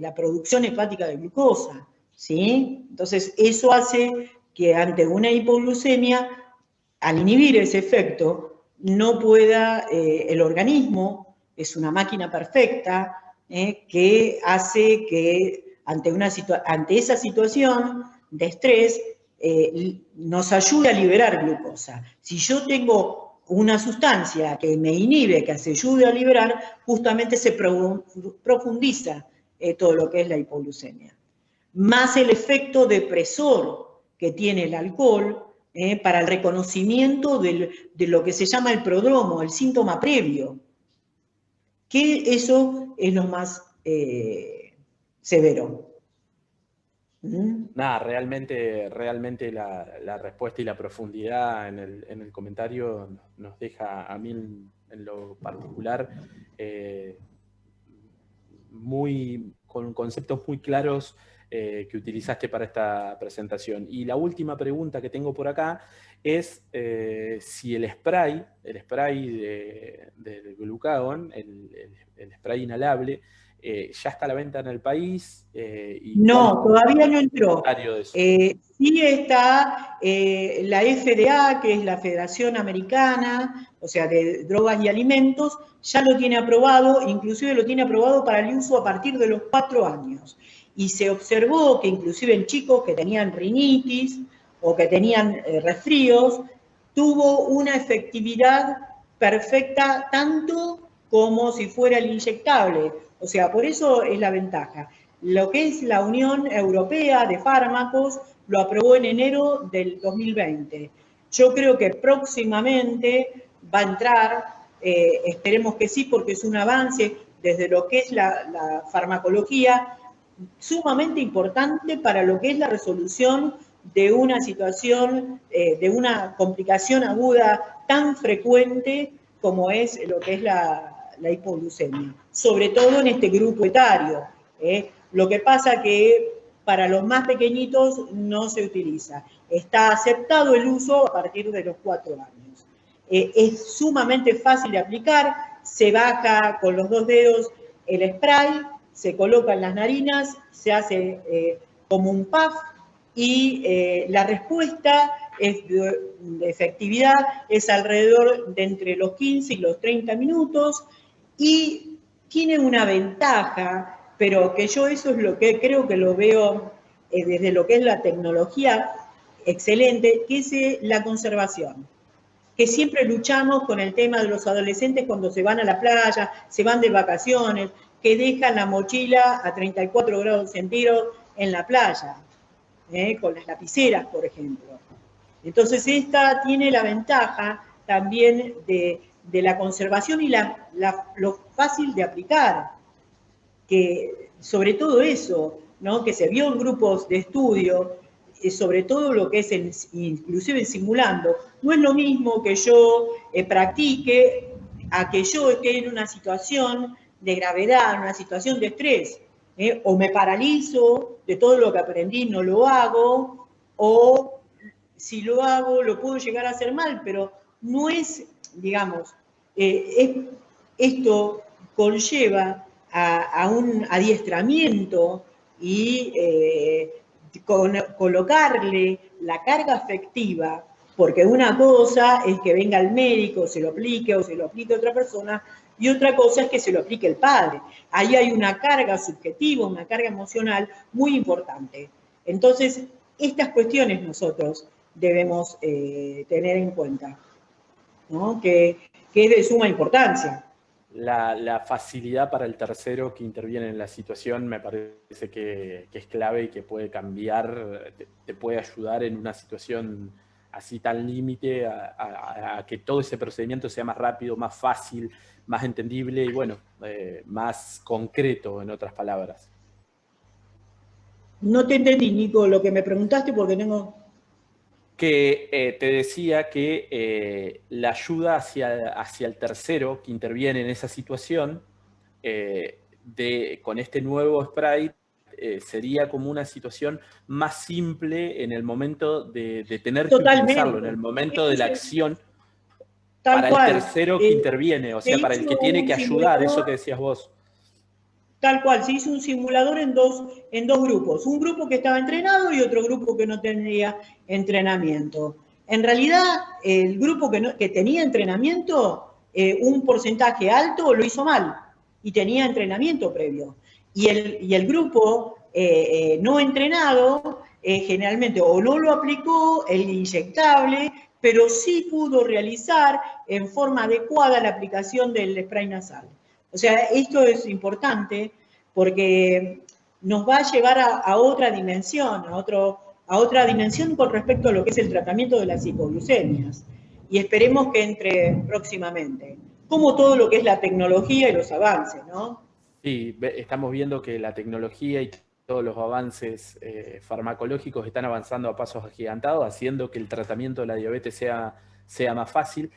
Speaker 2: la producción hepática de glucosa, ¿sí? Entonces, eso hace que ante una hipoglucemia, al inhibir ese efecto, no pueda el organismo, es una máquina perfecta, que hace que ante esa situación de estrés nos ayude a liberar glucosa. Si yo tengo una sustancia que me inhibe, que se ayude a liberar, justamente se profundiza todo lo que es la hipoglucemia. Más el efecto depresor que tiene el alcohol para el reconocimiento de lo que se llama el prodromo, el síntoma previo, que eso es lo más severo.
Speaker 1: Nada, realmente la respuesta y la profundidad en el comentario nos deja a mí en lo particular con conceptos muy claros que utilizaste para esta presentación. Y la última pregunta que tengo por acá es si el spray del glucagón, el spray inhalable, ¿ya está a la venta en el país? ¿Y cuál es
Speaker 2: No,
Speaker 1: tu
Speaker 2: todavía no entró.
Speaker 1: comentario de eso?
Speaker 2: Sí está la FDA, que es la Federación Americana, o sea, de Drogas y Alimentos, ya lo tiene aprobado, inclusive lo tiene aprobado para el uso a partir de los 4 años. Y se observó que inclusive en chicos que tenían rinitis o que tenían resfríos, tuvo una efectividad perfecta tanto como si fuera el inyectable. O sea, por eso es la ventaja. Lo que es la Unión Europea de Fármacos lo aprobó en enero del 2020. Yo creo que próximamente va a entrar, esperemos que sí, porque es un avance desde lo que es la farmacología sumamente importante para lo que es la resolución de una situación, de una complicación aguda tan frecuente como es lo que es la hipoglucemia, sobre todo en este grupo etario. Lo que pasa que para los más pequeñitos no se utiliza. Está aceptado el uso a partir de los 4 años. Es sumamente fácil de aplicar, se baja con los 2 dedos el spray, se coloca en las narinas, se hace como un puff y la respuesta es de efectividad es alrededor de entre los 15 y los 30 minutos y tiene una ventaja, pero que yo eso es lo que creo que lo veo desde lo que es la tecnología excelente, que es la conservación. Que siempre luchamos con el tema de los adolescentes cuando se van a la playa, se van de vacaciones, que dejan la mochila a 34 grados centígrados en la playa, con las lapiceras, por ejemplo. Entonces, esta tiene la ventaja también de la conservación y lo fácil de aplicar, que sobre todo eso, ¿no? Que se vio en grupos de estudio, sobre todo lo que es inclusive en simulando, no es lo mismo que yo practique a que yo esté en una situación de gravedad, en una situación de estrés, o me paralizo de todo lo que aprendí, no lo hago, o si lo hago lo puedo llegar a hacer mal, pero no es, digamos, esto conlleva a un adiestramiento y colocarle la carga afectiva, porque una cosa es que venga el médico, se lo aplique o se lo aplique a otra persona, y otra cosa es que se lo aplique el padre. Ahí hay una carga subjetiva, una carga emocional muy importante. Entonces, estas cuestiones nosotros debemos tener en cuenta, ¿no? Que es de suma importancia.
Speaker 1: La facilidad para el tercero que interviene en la situación me parece que es clave y que puede cambiar, te puede ayudar en una situación así tan límite a que todo ese procedimiento sea más rápido, más fácil, más entendible y bueno, más concreto en otras palabras.
Speaker 2: No te entendí, Nico, lo que me preguntaste porque tengo...
Speaker 1: Que te decía que la ayuda hacia el tercero que interviene en esa situación, con este nuevo sprite, sería como una situación más simple en el momento de tener que utilizarlo, en
Speaker 2: Totalmente.
Speaker 1: el momento de la acción,
Speaker 2: Tal
Speaker 1: para el
Speaker 2: cual.
Speaker 1: tercero que interviene, o
Speaker 2: Se
Speaker 1: sea, para el
Speaker 2: hizo
Speaker 1: que tiene
Speaker 2: un
Speaker 1: que ayudar, eso
Speaker 2: simulador,
Speaker 1: que decías vos.
Speaker 2: tal cual, se hizo un simulador en dos grupos. Un grupo que estaba entrenado y otro grupo que no tenía entrenamiento. En realidad, el grupo que tenía entrenamiento, un porcentaje alto lo hizo mal y tenía entrenamiento previo. Y el grupo no entrenado, generalmente o no lo aplicó el inyectable, pero sí pudo realizar en forma adecuada la aplicación del spray nasal. O sea, esto es importante porque nos va a llevar a otra dimensión, a otra dimensión con respecto a lo que es el tratamiento de las hipoglucemias. Y esperemos que entre próximamente. Como todo lo que es la tecnología y los avances, ¿no?
Speaker 1: Sí, estamos viendo que la tecnología y todos los avances farmacológicos están avanzando a pasos agigantados, haciendo que el tratamiento de la diabetes sea más fácil,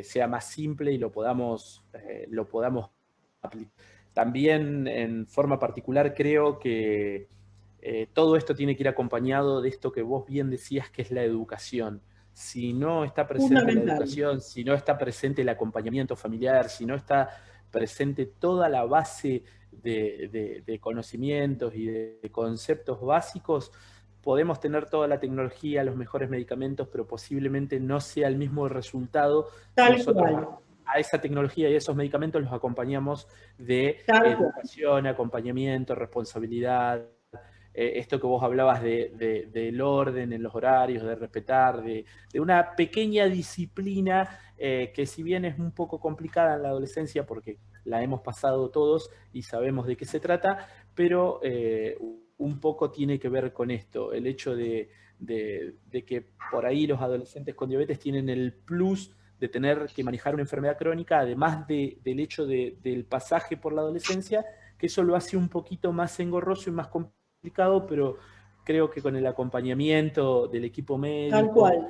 Speaker 1: sea más simple y lo podamos aplicar. También, en forma particular, creo que todo esto tiene que ir acompañado de esto que vos bien decías, que es la educación. Si no está presente la
Speaker 2: Fundamental.
Speaker 1: educación, si no está presente el acompañamiento familiar, si no está presente toda la base de conocimientos y de conceptos básicos, podemos tener toda la tecnología, los mejores medicamentos, pero posiblemente no sea el mismo resultado si
Speaker 2: Tal
Speaker 1: nosotros
Speaker 2: cual,
Speaker 1: a esa tecnología y a esos medicamentos los acompañamos de
Speaker 2: tal cual.
Speaker 1: educación, acompañamiento, responsabilidad. Esto que vos hablabas del orden en los horarios, de respetar, de una pequeña disciplina que si bien es un poco complicada en la adolescencia porque la hemos pasado todos y sabemos de qué se trata, pero un poco tiene que ver con esto, el hecho de que por ahí los adolescentes con diabetes tienen el plus de tener que manejar una enfermedad crónica, además del hecho del pasaje por la adolescencia, que eso lo hace un poquito más engorroso y más complicado, pero creo que con el acompañamiento del equipo
Speaker 2: Tal
Speaker 1: médico,
Speaker 2: cual.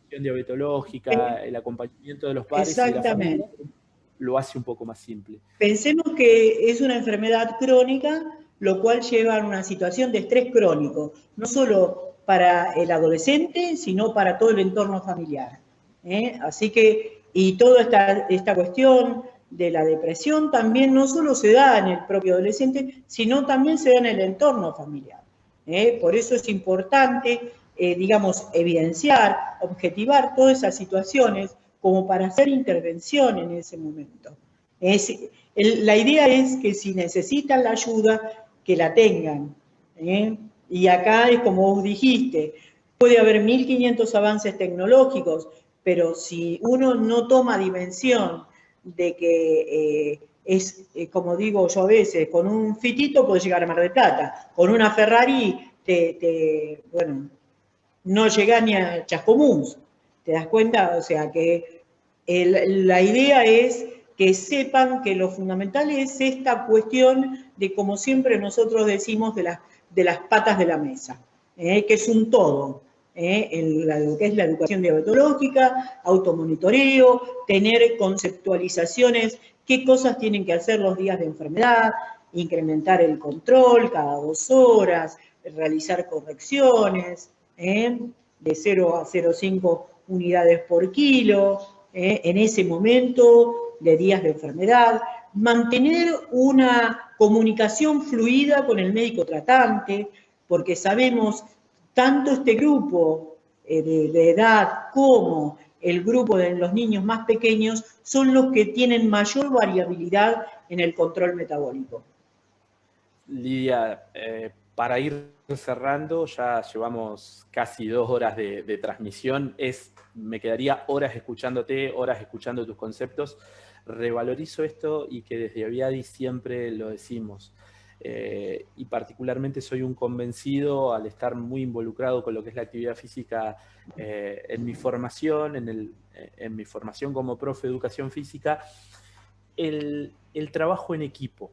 Speaker 1: la diabetológica, el acompañamiento de los padres y de la familia,
Speaker 2: Exactamente.
Speaker 1: lo hace un poco más simple.
Speaker 2: Pensemos que es una enfermedad crónica, lo cual lleva a una situación de estrés crónico, no solo para el adolescente, sino para todo el entorno familiar. Así que, y toda esta cuestión de la depresión también no solo se da en el propio adolescente, sino también se da en el entorno familiar. Por eso es importante, digamos, evidenciar, objetivar todas esas situaciones como para hacer intervención en ese momento. La idea es que si necesitan la ayuda, que la tengan. Y acá es como vos dijiste, puede haber 1500 avances tecnológicos, pero si uno no toma dimensión de que como digo yo a veces, con un fitito puedes llegar a Mar del Plata, con una Ferrari bueno, no llegás ni a Chascomús, ¿te das cuenta? O sea que la idea es que sepan que lo fundamental es esta cuestión de, como siempre nosotros decimos, de las patas de la mesa, que es un todo. Lo que es la educación diabetológica, automonitoreo, tener conceptualizaciones, qué cosas tienen que hacer los días de enfermedad, incrementar el control cada 2 horas, realizar correcciones, de 0 a 0,5 unidades por kilo, en ese momento de días de enfermedad, mantener una comunicación fluida con el médico tratante, porque sabemos tanto este grupo de edad como el grupo de los niños más pequeños son los que tienen mayor variabilidad en el control metabólico.
Speaker 1: Lidia, para ir cerrando, ya llevamos casi 2 horas de transmisión. Me quedaría horas escuchándote, horas escuchando tus conceptos. Revalorizo esto y que desde Aviadi siempre lo decimos. Y particularmente soy un convencido al estar muy involucrado con lo que es la actividad física en mi formación, en mi formación como profe de educación física, el trabajo en equipo.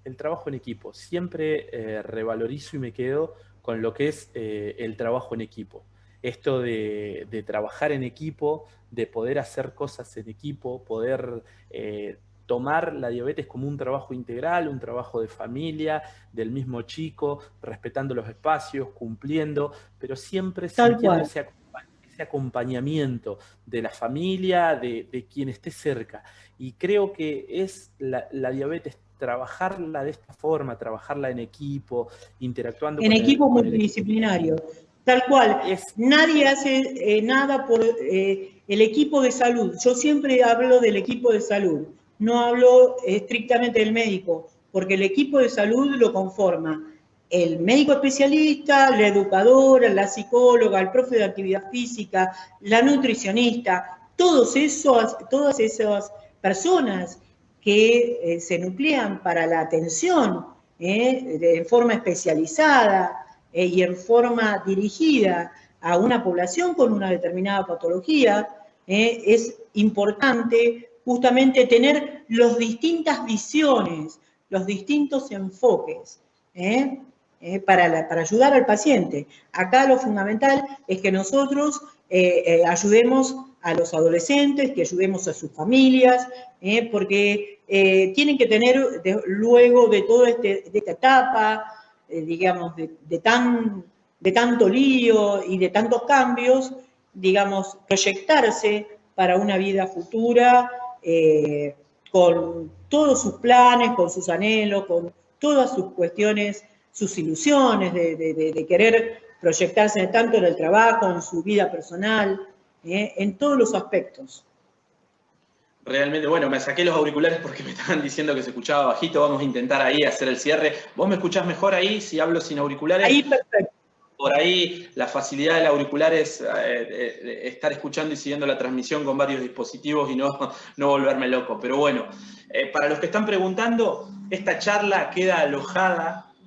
Speaker 1: El trabajo en equipo. Siempre revalorizo y me quedo con lo que es el trabajo en equipo. Esto de trabajar en equipo, de poder hacer cosas en equipo, poder tomar la diabetes como un trabajo integral, un trabajo de familia, del mismo chico, respetando los espacios, cumpliendo, pero siempre
Speaker 2: Tal
Speaker 1: sintiendo
Speaker 2: cual.
Speaker 1: ese acompañamiento de la familia, de quien esté cerca. Y creo que es la diabetes, trabajarla de esta forma, trabajarla en equipo, interactuando
Speaker 2: En equipo
Speaker 1: con el equipo.
Speaker 2: multidisciplinario. Tal cual.
Speaker 1: Es,
Speaker 2: Nadie hace nada por el equipo de salud. Yo siempre hablo del equipo de salud, no hablo estrictamente del médico, porque el equipo de salud lo conforma el médico especialista, la educadora, la psicóloga, el profe de actividad física, la nutricionista, todas esas personas que se nuclean para la atención de forma especializada y en forma dirigida a una población con una determinada patología, es importante justamente tener las distintas visiones, los distintos enfoques, para ayudar al paciente. Acá lo fundamental es que nosotros ayudemos a los adolescentes, que ayudemos a sus familias, porque tienen que tener, luego de toda esta etapa, digamos, de tanto lío y de tantos cambios, digamos, proyectarse para una vida futura con todos sus planes, con sus anhelos, con todas sus cuestiones, sus ilusiones de querer proyectarse tanto en el trabajo, en su vida personal, en todos los aspectos.
Speaker 3: Realmente, bueno, me saqué los auriculares porque me estaban diciendo que se escuchaba bajito. Vamos a intentar ahí hacer el cierre. ¿Vos me escuchás mejor ahí si hablo sin auriculares?
Speaker 2: Ahí perfecto.
Speaker 3: Por ahí la facilidad del auricular es estar escuchando y siguiendo la transmisión con varios dispositivos y no volverme loco. Pero bueno, para los que están preguntando, esta charla va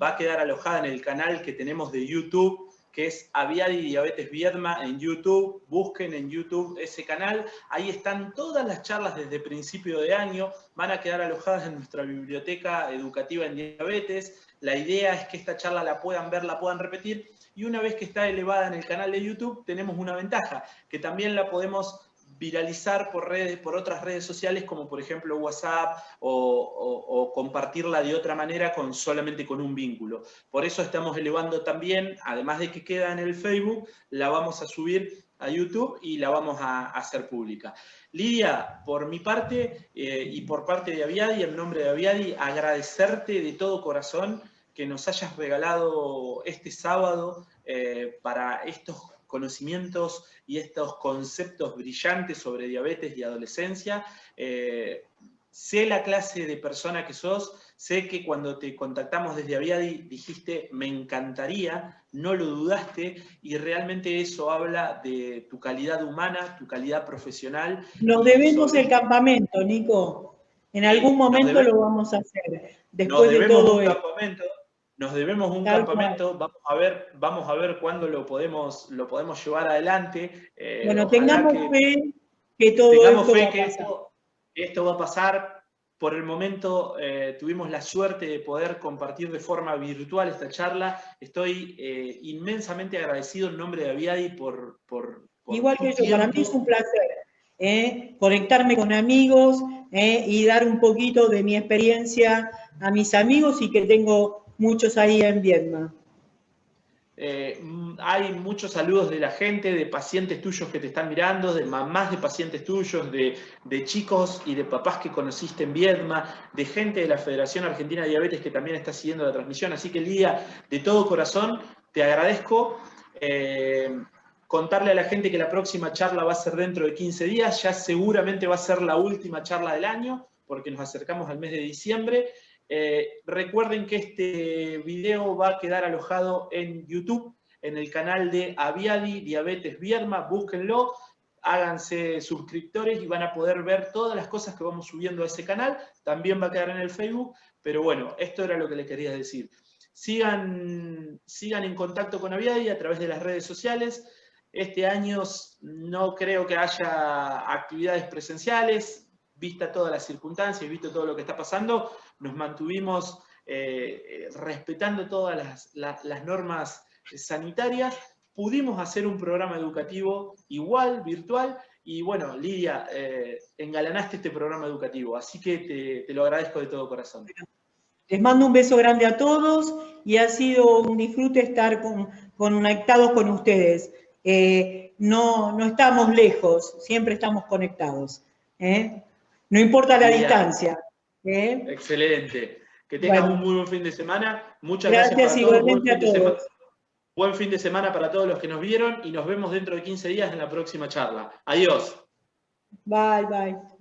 Speaker 3: a quedar alojada en el canal que tenemos de YouTube, que es Aviadi Diabetes Viedma en YouTube. Busquen en YouTube ese canal. Ahí están todas las charlas desde principio de año. Van a quedar alojadas en nuestra biblioteca educativa en diabetes. La idea es que esta charla la puedan ver, la puedan repetir. Y una vez que está elevada en el canal de YouTube, tenemos una ventaja, que también la podemos viralizar por otras redes sociales, como por ejemplo WhatsApp, o compartirla de otra manera solamente con un vínculo. Por eso estamos elevando también, además de que queda en el Facebook, la vamos a subir a YouTube y la vamos a hacer pública. Lidia, por mi parte y por parte de Aviadi, en nombre de Aviadi, agradecerte de todo corazón que nos hayas regalado este sábado para estos conocimientos y estos conceptos brillantes sobre diabetes y adolescencia. Sé la clase de persona que sos, sé que cuando te contactamos desde Aviadi dijiste me encantaría, no lo dudaste, y realmente eso habla de tu calidad humana, tu calidad profesional.
Speaker 2: Nos debemos el campamento, Nico. En algún momento lo vamos a hacer. Después de todo esto.
Speaker 3: Nos debemos un campamento, vamos a ver cuándo lo podemos llevar adelante.
Speaker 2: Bueno, tengamos fe que todo esto va a pasar.
Speaker 3: Esto va a pasar. Por el momento tuvimos la suerte de poder compartir de forma virtual esta charla. Estoy inmensamente agradecido en nombre de Aviadi por
Speaker 2: igual que yo, para mí es un placer conectarme con amigos y dar un poquito de mi experiencia a mis amigos, y que tengo muchos ahí en Viedma.
Speaker 3: Hay muchos saludos de la gente, de pacientes tuyos que te están mirando, de mamás de pacientes tuyos, de chicos y de papás que conociste en Viedma, de gente de la Federación Argentina de Diabetes que también está siguiendo la transmisión. Así que, Lidia, de todo corazón, te agradezco. Contarle a la gente que la próxima charla va a ser dentro de 15 días, ya seguramente va a ser la última charla del año, porque nos acercamos al mes de diciembre. Recuerden que este video va a quedar alojado en YouTube, en el canal de Aviadi Diabetes Viedma. Búsquenlo, háganse suscriptores y van a poder ver todas las cosas que vamos subiendo a ese canal. También va a quedar en el Facebook, pero bueno, esto era lo que les quería decir. Sigan en contacto con Aviadi a través de las redes sociales. Este año no creo que haya actividades presenciales, vista todas las circunstancias, visto todo lo que está pasando. Nos mantuvimos respetando todas las normas sanitarias. Pudimos hacer un programa educativo igual, virtual, y bueno, Lidia, engalanaste este programa educativo, así que te lo agradezco de todo corazón.
Speaker 2: Les mando un beso grande a todos y ha sido un disfrute estar conectados con ustedes. No estamos lejos, siempre estamos conectados. No importa la distancia.
Speaker 3: Excelente. Que tengas un muy buen fin de semana. Muchas gracias para
Speaker 2: igualmente a todos.
Speaker 3: Buen fin de semana para todos los que nos vieron y nos vemos dentro de 15 días en la próxima charla. Adiós.
Speaker 2: Bye, bye.